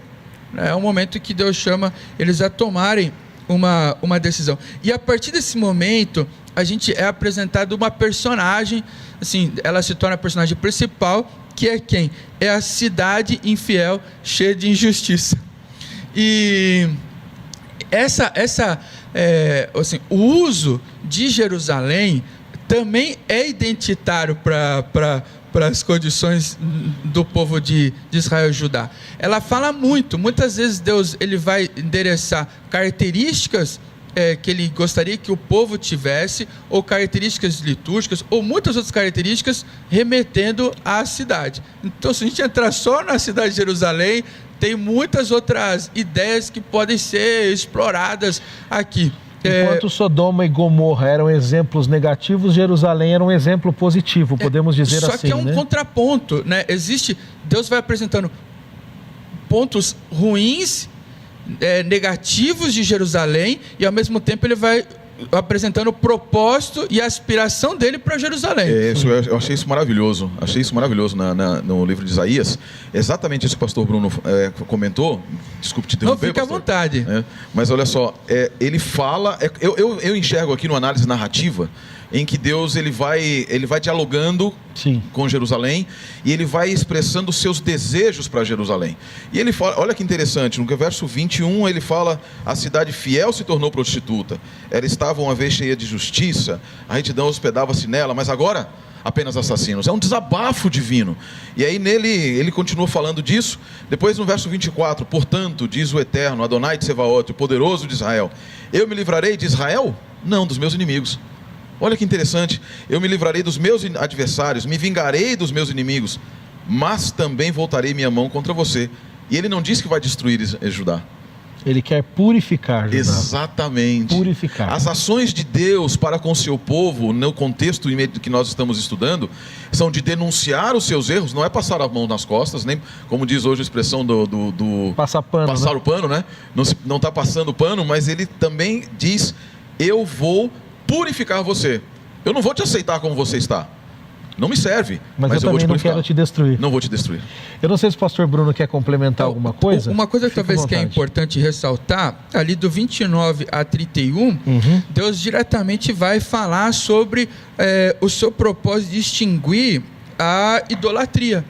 É um momento que Deus chama eles a tomarem uma decisão. E a partir desse momento, a gente é apresentado uma personagem, assim, ela se torna a personagem principal, que é quem? É a cidade infiel, cheia de injustiça. E assim, o uso de Jerusalém também é identitário para as condições do povo de Israel e Judá. Ela fala muitas vezes Deus ele vai endereçar características que ele gostaria que o povo tivesse, ou características litúrgicas, ou muitas outras características remetendo à cidade. Então, se a gente entrar só na cidade de Jerusalém, tem muitas outras ideias que podem ser exploradas aqui. Enquanto Sodoma e Gomorra eram exemplos negativos, Jerusalém era um exemplo positivo, podemos dizer assim. Só que é um contraponto, né? Deus vai apresentando pontos ruins, negativos de Jerusalém, e ao mesmo tempo ele vai apresentando o propósito e a aspiração dele para Jerusalém. Eu achei isso maravilhoso. No livro de Isaías. Exatamente isso que o pastor Bruno comentou. Desculpe te interromper, não, fica pastor. À vontade. Mas olha só, ele fala... Eu enxergo aqui numa análise narrativa em que Deus ele vai dialogando com Jerusalém e ele vai expressando seus desejos para Jerusalém. E ele fala, olha que interessante, no verso 21 ele fala: a cidade fiel se tornou prostituta, ela estava uma vez cheia de justiça, a retidão hospedava-se nela, mas agora apenas assassinos. É um desabafo divino. E aí nele ele continua falando disso. Depois no verso 24, portanto, diz o Eterno, Adonai Tsevaot, o poderoso de Israel, eu me livrarei de Israel? Não, dos meus inimigos. Olha que interessante, eu me livrarei dos meus adversários, me vingarei dos meus inimigos, mas também voltarei minha mão contra você. E ele não diz que vai destruir Judá. Ele quer purificar Judá. Exatamente. Purificar. As ações de Deus para com o seu povo, no contexto que nós estamos estudando, são de denunciar os seus erros, não é passar a mão nas costas, nem como diz hoje a expressão do passar pano, passar o pano, né? Não está passando o pano, mas ele também diz: eu vou purificar você. Eu não vou te aceitar como você está. Não me serve. Mas eu também não quero te destruir. Não vou te destruir. Eu não sei se o pastor Bruno quer complementar alguma coisa. Uma coisa que talvez que é importante ressaltar, ali do 29 a 31, Deus diretamente vai falar sobre o seu propósito de extinguir a idolatria,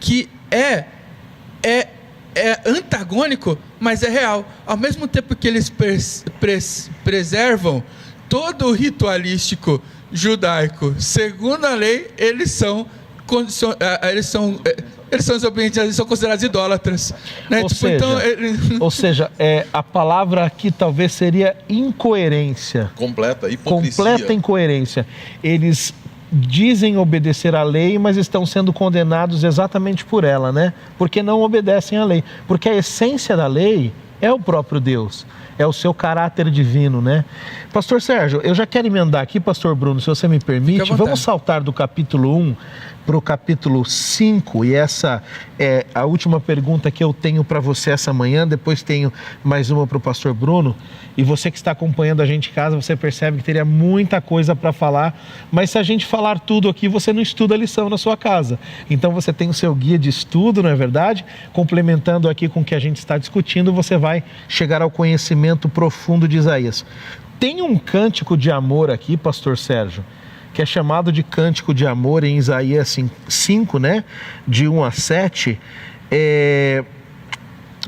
que é antagônico, mas é real. Ao mesmo tempo que eles preservam todo o ritualístico judaico, segundo a lei, eles são desobedientes, eles são considerados idólatras, né? Ou seja, a palavra aqui talvez seria incoerência. Completa hipocrisia. Completa incoerência. Eles dizem obedecer à lei, mas estão sendo condenados exatamente por ela, né? Porque não obedecem à lei. Porque a essência da lei é o próprio Deus, é o seu caráter divino, né? Pastor Sérgio, eu já quero emendar aqui, pastor Bruno, se você me permite, vamos saltar do capítulo 1 para o capítulo 5, e essa é a última pergunta que eu tenho para você essa manhã, depois tenho mais uma para o pastor Bruno, e você que está acompanhando a gente em casa, você percebe que teria muita coisa para falar, mas se a gente falar tudo aqui, você não estuda a lição na sua casa. Então você tem o seu guia de estudo, não é verdade? Complementando aqui com o que a gente está discutindo, você vai chegar ao conhecimento profundo de Isaías. Tem um cântico de amor aqui, pastor Sérgio, que é chamado de cântico de amor em Isaías 5, né? De 1 a 7.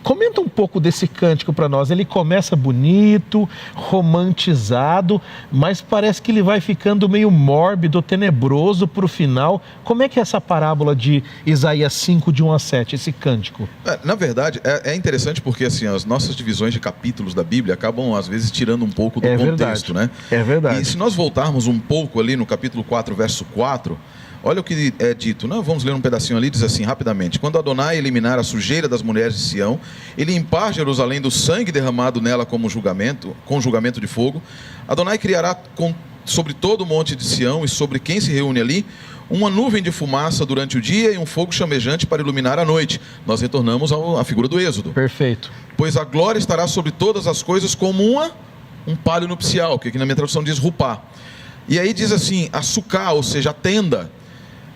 Comenta um pouco desse cântico para nós. Ele começa bonito, romantizado, mas parece que ele vai ficando meio mórbido, tenebroso para o final. Como é que é essa parábola de Isaías 5, de 1 a 7, esse cântico? Na verdade, é interessante porque assim, as nossas divisões de capítulos da Bíblia acabam, às vezes, tirando um pouco do contexto, né? É verdade. E se nós voltarmos um pouco ali no capítulo 4, verso 4, olha o que é dito. Não, vamos ler um pedacinho ali, diz assim, rapidamente. Quando Adonai eliminar a sujeira das mulheres de Sião e limpar Jerusalém do sangue derramado nela com julgamento de fogo, Adonai criará sobre todo o monte de Sião e sobre quem se reúne ali, uma nuvem de fumaça durante o dia e um fogo chamejante para iluminar a noite. Nós retornamos à figura do Êxodo. Perfeito. Pois a glória estará sobre todas as coisas como um palio nupcial, que aqui na minha tradução diz rupá. E aí diz assim, a sucá, ou seja, a tenda,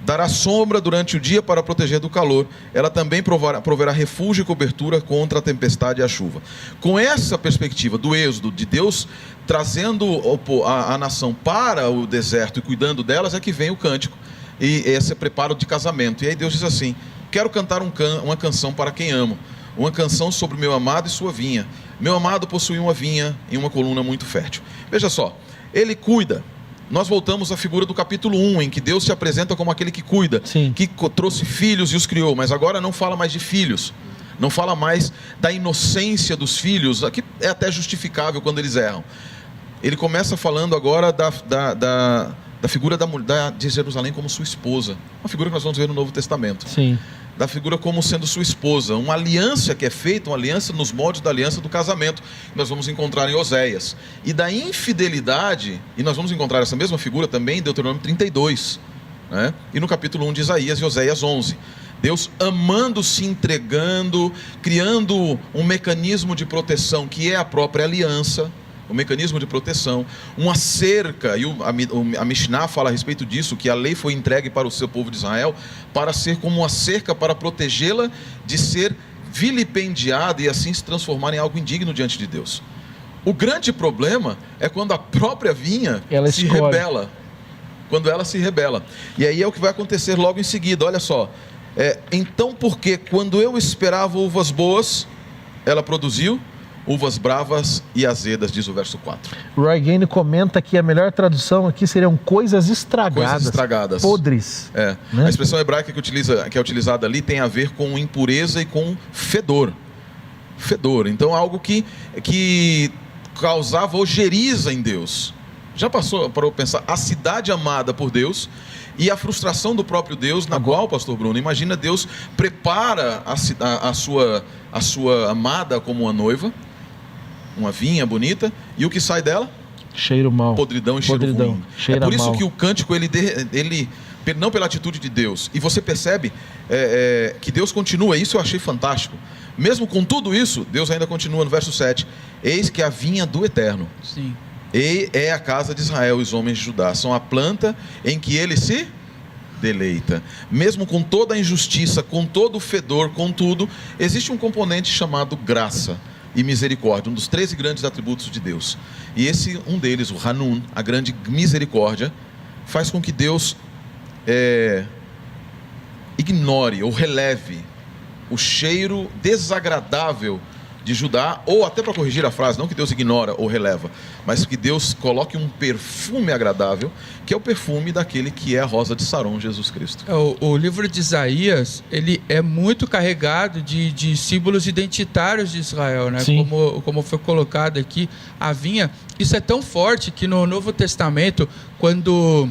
dará sombra durante o dia para proteger do calor. Ela também proverá refúgio e cobertura contra a tempestade e a chuva. Com essa perspectiva do Êxodo, de Deus trazendo a nação para o deserto e cuidando delas, é que vem o cântico. E esse preparo de casamento. E aí Deus diz assim, quero cantar uma canção para quem amo. Uma canção sobre o meu amado e sua vinha. Meu amado possui uma vinha em uma coluna muito fértil. Veja só, ele cuida. Nós voltamos à figura do capítulo 1, em que Deus se apresenta como aquele que cuida, Sim. que trouxe filhos e os criou, mas agora não fala mais de filhos, não fala mais da inocência dos filhos, que é até justificável quando eles erram. Ele começa falando agora da figura de Jerusalém como sua esposa, uma figura que nós vamos ver no Novo Testamento. Sim. Da figura como sendo sua esposa, uma aliança que é feita, uma aliança nos moldes da aliança do casamento, que nós vamos encontrar em Oséias, e da infidelidade, e nós vamos encontrar essa mesma figura também em Deuteronômio 32, né? E no capítulo 1 de Isaías e Oséias 11. Deus amando, se entregando, criando um mecanismo de proteção que é a própria aliança, o mecanismo de proteção, uma cerca, e a Mishnah fala a respeito disso, que a lei foi entregue para o seu povo de Israel, para ser como uma cerca para protegê-la de ser vilipendiada e assim se transformar em algo indigno diante de Deus. O grande problema é quando a própria vinha se rebela, quando ela se rebela, e aí é o que vai acontecer logo em seguida, olha só, então porque quando eu esperava uvas boas, ela produziu uvas bravas e azedas, diz o verso 4. Roy Gaine comenta que a melhor tradução aqui seriam coisas estragadas. Podres. Né? A expressão hebraica que é utilizada ali tem a ver com impureza e com fedor. Então algo que causava ojeriza em Deus. Já passou para eu pensar, a cidade amada por Deus e a frustração do próprio Deus, na qual, pastor Bruno, imagina Deus prepara a sua amada como uma noiva, uma vinha bonita, e o que sai dela? Cheiro mau. Podridão e cheiro ruim. É por isso mal. que o cântico, ele não pela atitude de Deus, e você percebe que Deus continua, isso eu achei fantástico. Mesmo com tudo isso, Deus ainda continua no verso 7, eis que a vinha do Eterno. Sim. E é a casa de Israel e os homens de Judá, são a planta em que ele se deleita. Mesmo com toda a injustiça, com todo o fedor, com tudo, existe um componente chamado graça e misericórdia, um dos 13 grandes atributos de Deus. E um deles, o Hanun, a grande misericórdia, faz com que Deus ignore ou releve o cheiro desagradável de Judá, ou até para corrigir a frase, não que Deus ignora ou releva, mas que Deus coloque um perfume agradável, que é o perfume daquele que é a rosa de Saron, Jesus Cristo. O livro de Isaías, ele é muito carregado de símbolos identitários de Israel, né? Como foi colocado aqui, a vinha. Isso é tão forte que no Novo Testamento, quando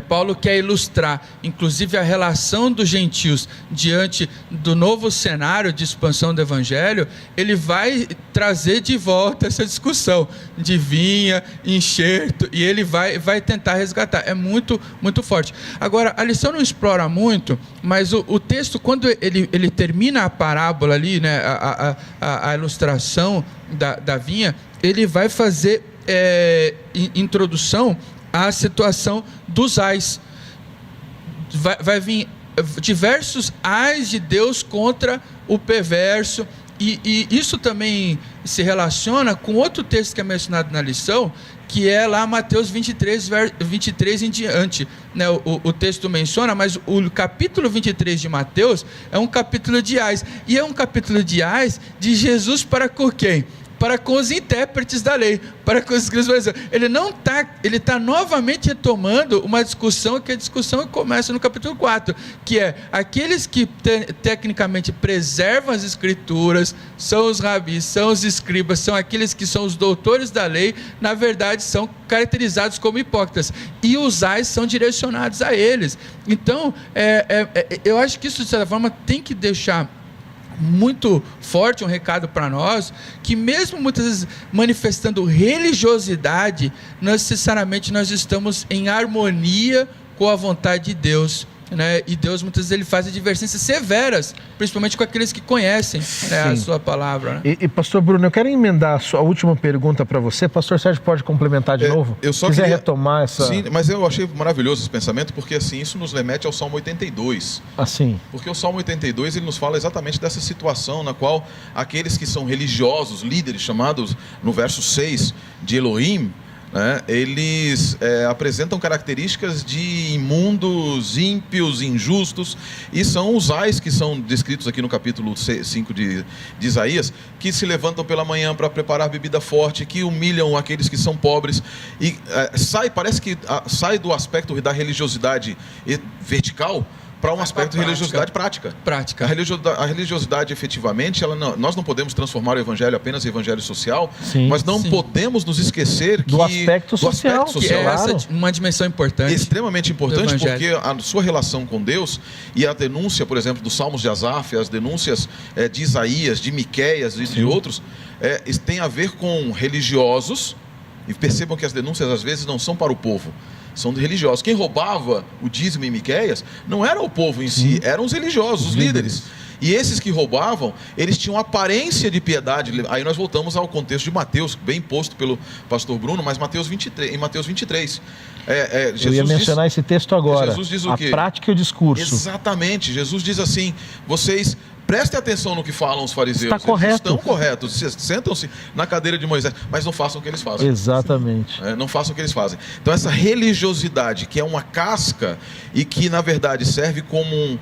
Paulo quer ilustrar, inclusive, a relação dos gentios diante do novo cenário de expansão do Evangelho, ele vai trazer de volta essa discussão de vinha, enxerto, e ele vai tentar resgatar. É muito, muito forte. Agora, a lição não explora muito, mas o texto, quando ele termina a parábola ali, né, a ilustração da vinha, ele vai fazer introdução à situação dos ais. Vai vir diversos ais de Deus contra o perverso, e isso também se relaciona com outro texto que é mencionado na lição, que é lá Mateus 23 em diante, né? O texto menciona, mas o capítulo 23 de Mateus é um capítulo de ais, e é um capítulo de ais de Jesus para com quem? para com os intérpretes da lei, para com os escribas. Ele está novamente retomando uma discussão, que é a discussão que começa no capítulo 4, que é aqueles que tecnicamente preservam as escrituras, são os rabis, são os escribas, são aqueles que são os doutores da lei, na verdade são caracterizados como hipócritas, e os ais são direcionados a eles. Então, eu acho que isso, de certa forma, tem que deixar muito forte um recado para nós, que mesmo muitas vezes manifestando religiosidade, não necessariamente nós estamos em harmonia com a vontade de Deus, né? E Deus muitas vezes ele faz advertências severas, principalmente com aqueles que conhecem, né, a sua palavra, né? E pastor Bruno, eu quero emendar a última pergunta para você. Pastor Sérgio pode complementar de novo? Eu só quiser queria retomar essa... Sim, mas eu achei maravilhoso esse pensamento, porque assim, isso nos remete ao Salmo 82. Assim. Porque o Salmo 82, ele nos fala exatamente dessa situação na qual aqueles que são religiosos, líderes, chamados no verso 6 de Elohim, né, eles apresentam características de imundos, ímpios, injustos, e são os ais que são descritos aqui no capítulo 5 de Isaías, que se levantam pela manhã para preparar bebida forte, que humilham aqueles que são pobres, e parece que sai do aspecto da religiosidade vertical para um aspecto de religiosidade prática. A religiosidade, efetivamente, nós não podemos transformar o evangelho apenas em evangelho social, mas não podemos nos esquecer do aspecto social, que é essa uma dimensão importante. Extremamente importante, porque a sua relação com Deus e a denúncia, por exemplo, dos Salmos de Asaf, as denúncias de Isaías, de Miqueias e de outros, tem a ver com religiosos, e percebam que as denúncias às vezes não são para o povo, são de religiosos. Quem roubava o dízimo em Miqueias não era o povo em si, eram os religiosos, os líderes. E esses que roubavam, eles tinham aparência de piedade. Aí nós voltamos ao contexto de Mateus, bem posto pelo pastor Bruno, mas em Mateus 23. Jesus eu ia mencionar esse texto agora. Jesus diz o quê? A prática e o discurso. Exatamente. Jesus diz assim: vocês prestem atenção no que falam os fariseus. Está correto. Eles estão corretos. Sentam-se na cadeira de Moisés, mas não façam o que eles fazem. Exatamente. Não façam o que eles fazem. Então essa religiosidade, que é uma casca e que na verdade serve como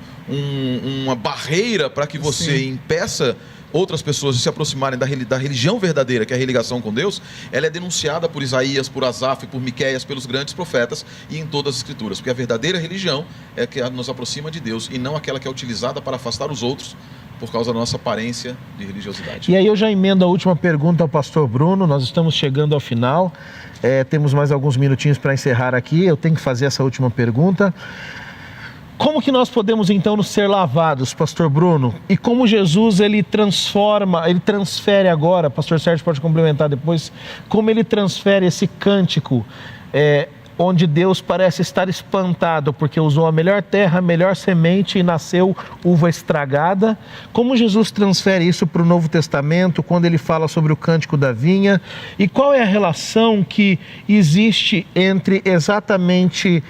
uma barreira para que você impeça outras pessoas de se aproximarem da religião verdadeira, que é a religação com Deus, ela é denunciada por Isaías, por Asaf, por Miqueias, pelos grandes profetas e em todas as escrituras, porque a verdadeira religião é que nos aproxima de Deus e não aquela que é utilizada para afastar os outros por causa da nossa aparência de religiosidade. E aí eu já emendo a última pergunta ao pastor Bruno. Nós estamos chegando ao final, temos mais alguns minutinhos para encerrar aqui. Eu tenho que fazer essa última pergunta. Como que nós podemos então nos ser lavados, pastor Bruno? E como Jesus ele transfere agora, pastor Sérgio pode complementar depois, como ele transfere esse cântico, onde Deus parece estar espantado porque usou a melhor terra, a melhor semente e nasceu uva estragada. Como Jesus transfere isso para o Novo Testamento, quando ele fala sobre o cântico da vinha? E qual é a relação que existe entre exatamente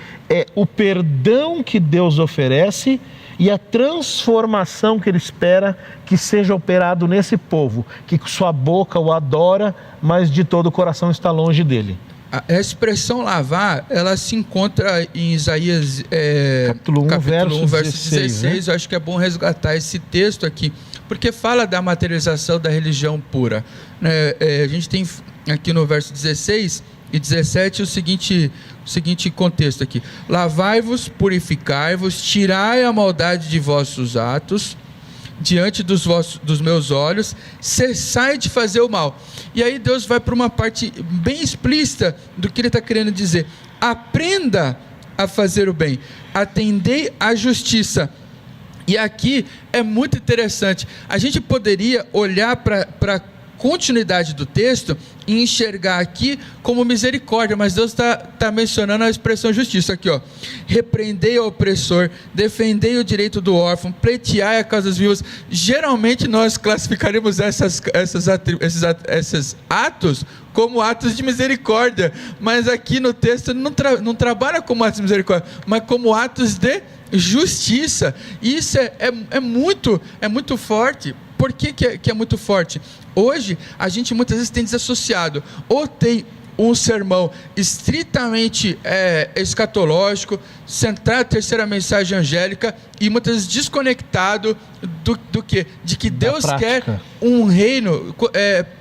o perdão que Deus oferece e a transformação que ele espera que seja operado nesse povo, que sua boca o adora, mas de todo o coração está longe dele? A expressão lavar, ela se encontra em Isaías capítulo 1, verso 16. Né? Eu acho que é bom resgatar esse texto aqui, porque fala da materialização da religião pura. A gente tem aqui no verso 16 e 17 o seguinte contexto aqui: lavai-vos, purificai-vos, tirai a maldade de vossos atos diante dos meus olhos, cessai de fazer o mal. E aí Deus vai para uma parte bem explícita do que ele está querendo dizer: aprenda a fazer o bem, atendei à justiça. E aqui é muito interessante, a gente poderia olhar para a continuidade do texto e enxergar aqui como misericórdia, mas Deus está mencionando a expressão justiça aqui, ó: repreendei o opressor, defendei o direito do órfão, pleiteai a causa dos viúvos. Geralmente nós classificaríamos esses atos como atos de misericórdia, mas aqui no texto não trabalha como atos de misericórdia, mas como atos de justiça. E isso é muito forte. Por que é muito forte? Hoje, a gente muitas vezes tem desassociado, ou tem um sermão estritamente escatológico, centrado na terceira mensagem angélica e muitas vezes desconectado do quê? De que Deus quer um reino.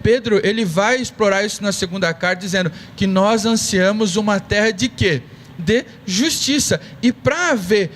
Pedro, ele vai explorar isso na segunda carta, dizendo que nós ansiamos uma terra de quê? De justiça. E para haver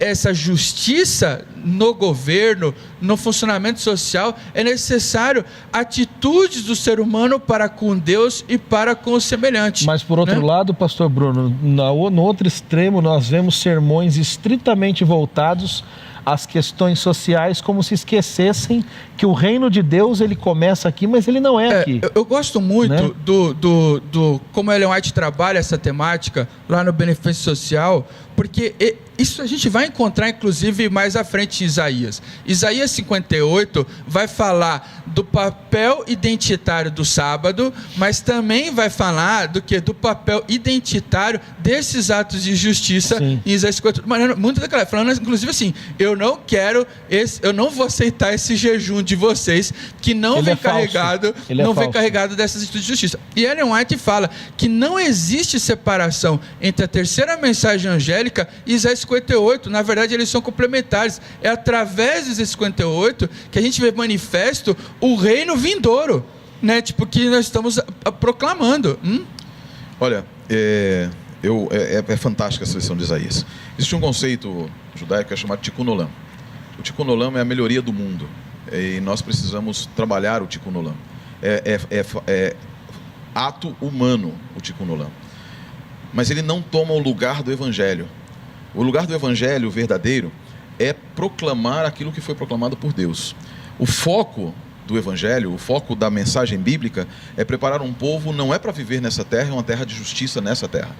essa justiça no governo, no funcionamento social, é necessário atitudes do ser humano para com Deus e para com o semelhante. Mas por outro lado, pastor Bruno, no outro extremo nós vemos sermões estritamente voltados às questões sociais, como se esquecessem que o reino de Deus ele começa aqui, mas ele não é aqui. Eu gosto muito do como Ellen White trabalha essa temática lá no Benefício Social, porque isso a gente vai encontrar inclusive mais à frente em Isaías. Isaías 58 vai falar do papel identitário do sábado, mas também vai falar do papel identitário desses atos de justiça. Sim. Em Isaías 58, muito declarado, falando inclusive assim: eu não vou aceitar esse jejum de vocês que não vem carregado dessas atitudes de justiça. E Ellen White fala que não existe separação entre a terceira mensagem angélica e Isaías 58. Na verdade, eles são complementares. É através de Isaías 58 que a gente vê manifesto o reino vindouro, né? Tipo, que nós estamos proclamando. Olha, é fantástica essa lição de Isaías. Existe um conceito judaico que é chamado Tikkun Olam. O Tikkun Olam é a melhoria do mundo. E nós precisamos trabalhar o Tikkun Olam. É ato humano o Tikkun Olam. Mas ele não toma o lugar do Evangelho. O lugar do Evangelho verdadeiro é proclamar aquilo que foi proclamado por Deus. O foco do Evangelho, o foco da mensagem bíblica é preparar um povo, não é para viver nessa terra, é uma terra de justiça nessa terra.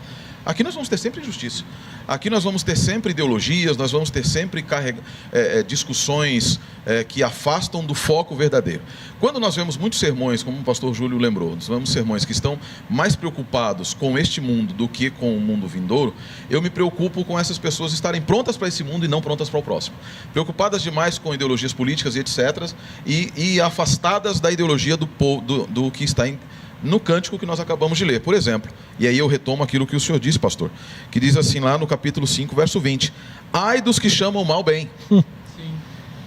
Aqui nós vamos ter sempre injustiça. Aqui nós vamos ter sempre ideologias, nós vamos ter sempre discussões que afastam do foco verdadeiro. Quando nós vemos muitos sermões, como o pastor Júlio lembrou, nós vemos sermões que estão mais preocupados com este mundo do que com o mundo vindouro, eu me preocupo com essas pessoas estarem prontas para esse mundo e não prontas para o próximo. Preocupadas demais com ideologias políticas e etc. E afastadas da ideologia do que está no cântico que nós acabamos de ler, por exemplo. E aí eu retomo aquilo que o senhor disse, pastor, que diz assim lá no capítulo 5, verso 20: ai dos que chamam o mal bem,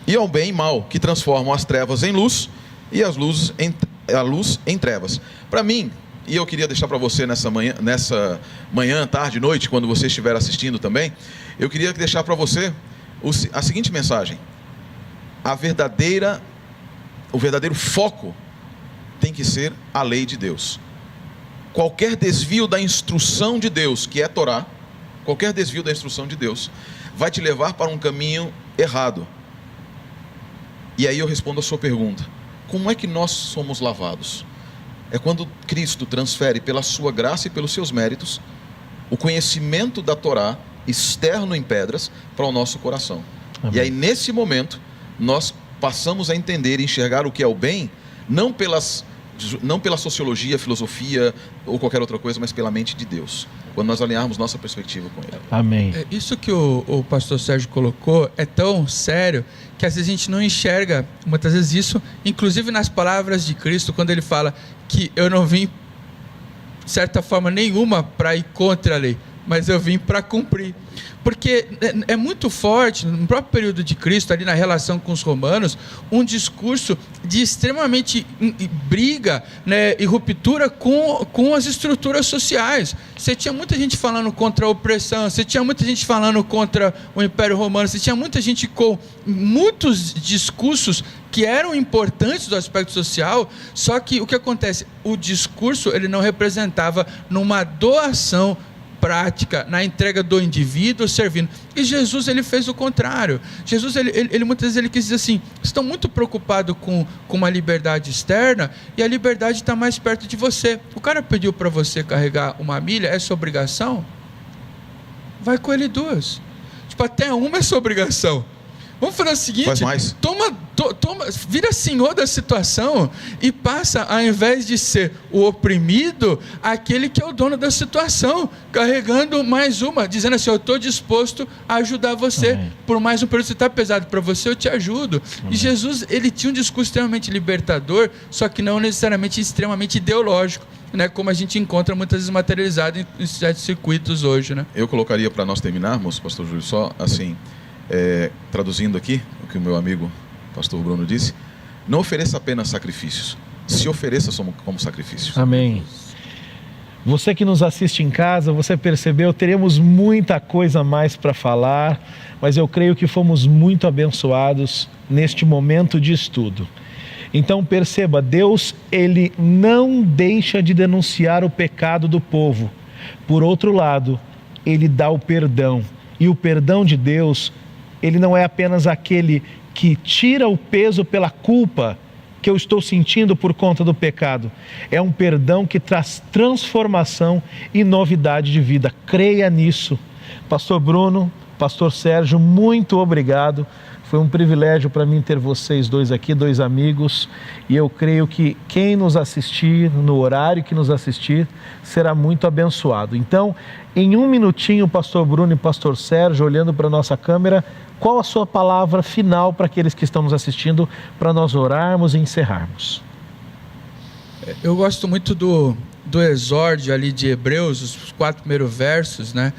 e ao bem mal, que transformam as trevas em luz e a luz em trevas. Para mim, e eu queria deixar para você nessa manhã, tarde, noite, quando você estiver assistindo também, eu queria deixar para você a seguinte mensagem: o verdadeiro foco tem que ser a lei de Deus. Qualquer desvio da instrução de Deus, que é Torá, qualquer desvio da instrução de Deus, vai te levar para um caminho errado. E aí eu respondo a sua pergunta: como é que nós somos lavados? É quando Cristo transfere pela sua graça e pelos seus méritos o conhecimento da Torá externo em pedras para o nosso coração. Amém. E aí nesse momento nós passamos a entender e enxergar o que é o bem, não pela sociologia, filosofia ou qualquer outra coisa, mas pela mente de Deus, quando nós alinharmos nossa perspectiva com Ele. Amém. Isso que o pastor Sérgio colocou é tão sério que às vezes a gente não enxerga, muitas vezes isso, inclusive nas palavras de Cristo, quando Ele fala que eu não vim, de certa forma nenhuma, para ir contra a lei, mas eu vim para cumprir. Porque é muito forte, no próprio período de Cristo, ali na relação com os romanos, um discurso de extremamente briga, né, e ruptura com as estruturas sociais. Você tinha muita gente falando contra a opressão, você tinha muita gente falando contra o Império Romano, você tinha muita gente com muitos discursos que eram importantes do aspecto social, só que o que acontece? O discurso ele não representava numa doação prática, na entrega do indivíduo servindo. E Jesus ele fez o contrário. Jesus ele muitas vezes ele quis dizer assim: estão muito preocupados com uma liberdade externa e a liberdade está mais perto de você. O cara pediu para você carregar uma milha, é sua obrigação? Vai com ele 2. Tipo, até uma é sua obrigação. Vamos fazer o seguinte, Faz mais. Vira senhor da situação e passa, ao invés de ser o oprimido, aquele que é o dono da situação, carregando mais uma, dizendo assim, eu estou disposto a ajudar você. Amém. Por mais um período que está pesado para você, eu te ajudo. Amém. E Jesus, ele tinha um discurso extremamente libertador, só que não necessariamente extremamente ideológico, né, como a gente encontra muitas vezes materializado em certos circuitos hoje, né? Eu colocaria, para nós terminarmos, pastor Júlio, só assim, traduzindo aqui o que o meu amigo pastor Bruno disse, não ofereça apenas sacrifícios, se ofereça como sacrifício. Amém. Você que nos assiste em casa, você percebeu, teremos muita coisa mais para falar, mas eu creio que fomos muito abençoados neste momento de estudo. Então perceba, Deus, ele não deixa de denunciar o pecado do povo. Por outro lado, ele dá o perdão. E o perdão de Deus, ele não é apenas aquele que tira o peso pela culpa que eu estou sentindo por conta do pecado. É um perdão que traz transformação e novidade de vida. Creia nisso. Pastor Bruno, pastor Sérgio, muito obrigado. Foi um privilégio para mim ter vocês dois aqui, dois amigos, e eu creio que quem nos assistir, no horário que nos assistir, será muito abençoado. Então, em um minutinho, pastor Bruno e pastor Sérgio, olhando para a nossa câmera, qual a sua palavra final para aqueles que estão nos assistindo, para nós orarmos e encerrarmos? Eu gosto muito do exórdio ali de Hebreus, os 4 primeiros versos, né,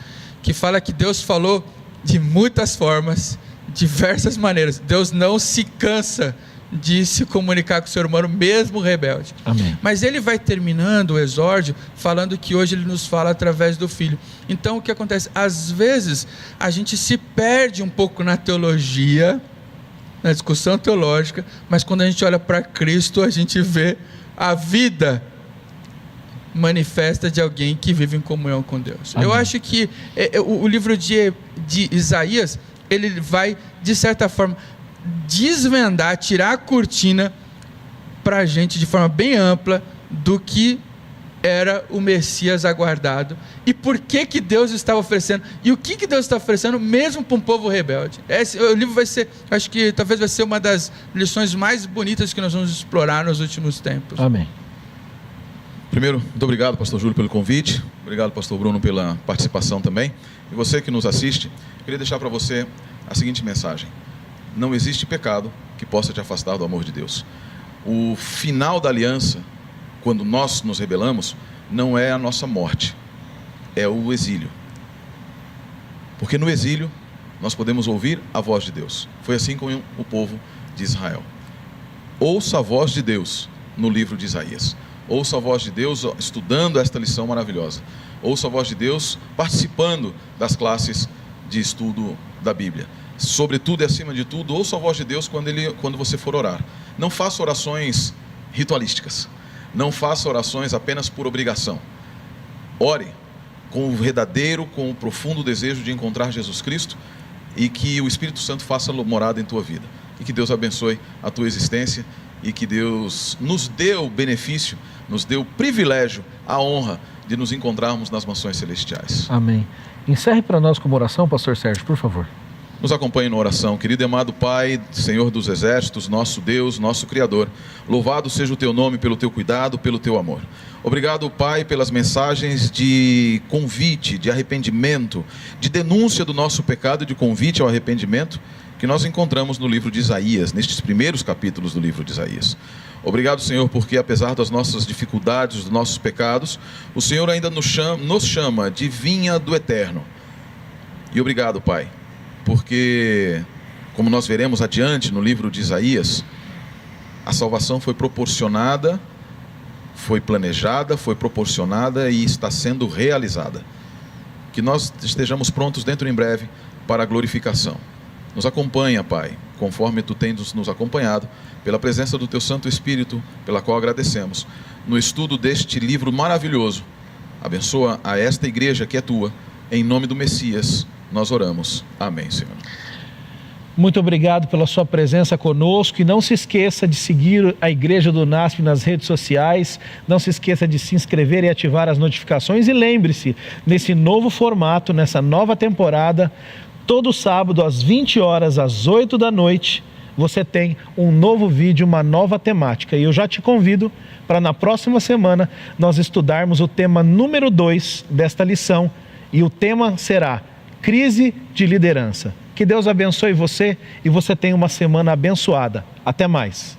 que fala que Deus falou de muitas formas, diversas maneiras. Deus não se cansa de se comunicar com o ser humano, mesmo rebelde. Amém. Mas ele vai terminando o exórdio falando que hoje ele nos fala através do Filho. Então o que acontece? Às vezes a gente se perde um pouco na teologia, na discussão teológica, mas quando a gente olha para Cristo, a gente vê a vida manifesta de alguém que vive em comunhão com Deus. Amém. Eu acho que o livro de Isaías, ele vai, de certa forma, desvendar, tirar a cortina para a gente de forma bem ampla do que era o Messias aguardado e por que Deus estava oferecendo e o que Deus está oferecendo mesmo para um povo rebelde. O livro vai ser, acho que talvez vai ser uma das lições mais bonitas que nós vamos explorar nos últimos tempos. Amém. Primeiro, muito obrigado, pastor Júlio, pelo convite. Obrigado, pastor Bruno, pela participação também. E você que nos assiste, eu queria deixar para você a seguinte mensagem: não existe pecado que possa te afastar do amor de Deus. O final da aliança, quando nós nos rebelamos, não é a nossa morte, é o exílio. Porque no exílio nós podemos ouvir a voz de Deus. Foi assim com o povo de Israel. Ouça a voz de Deus no livro de Isaías. Ouça a voz de Deus estudando esta lição maravilhosa. Ouça a voz de Deus participando das classes de estudo da Bíblia. Sobretudo e acima de tudo, ouça a voz de Deus quando você for orar. Não faça orações ritualísticas. Não faça orações apenas por obrigação. Ore com o verdadeiro, com o profundo desejo de encontrar Jesus Cristo e que o Espírito Santo faça morada em tua vida. E que Deus abençoe a tua existência e que Deus nos dê o benefício, nos dê o privilégio, a honra de nos encontrarmos nas mansões celestiais. Amém. Encerre para nós com uma oração, pastor Sérgio, por favor. Nos acompanhe na oração. Querido e amado Pai, Senhor dos Exércitos, nosso Deus, nosso Criador, louvado seja o Teu nome pelo Teu cuidado, pelo Teu amor. Obrigado, Pai, pelas mensagens de convite, de arrependimento, de denúncia do nosso pecado e de convite ao arrependimento que nós encontramos no livro de Isaías, nestes primeiros capítulos do livro de Isaías. Obrigado, Senhor, porque apesar das nossas dificuldades, dos nossos pecados, o Senhor ainda nos chama de vinha do eterno. E obrigado, Pai, porque, como nós veremos adiante no livro de Isaías, a salvação foi proporcionada, foi planejada, foi proporcionada e está sendo realizada. Que nós estejamos prontos dentro em breve para a glorificação. Nos acompanha, Pai, conforme Tu tens nos acompanhado, pela presença do Teu Santo Espírito, pela qual agradecemos, no estudo deste livro maravilhoso. Abençoa a esta igreja que é Tua, em nome do Messias, nós oramos. Amém, Senhor. Muito obrigado pela sua presença conosco e não se esqueça de seguir a Igreja do NASP nas redes sociais, não se esqueça de se inscrever e ativar as notificações e lembre-se, nesse novo formato, nessa nova temporada, todo sábado às 20 horas, às 8 da noite, você tem um novo vídeo, uma nova temática. E eu já te convido para na próxima semana nós estudarmos o tema número 2 desta lição. E o tema será crise de liderança. Que Deus abençoe você e você tenha uma semana abençoada. Até mais.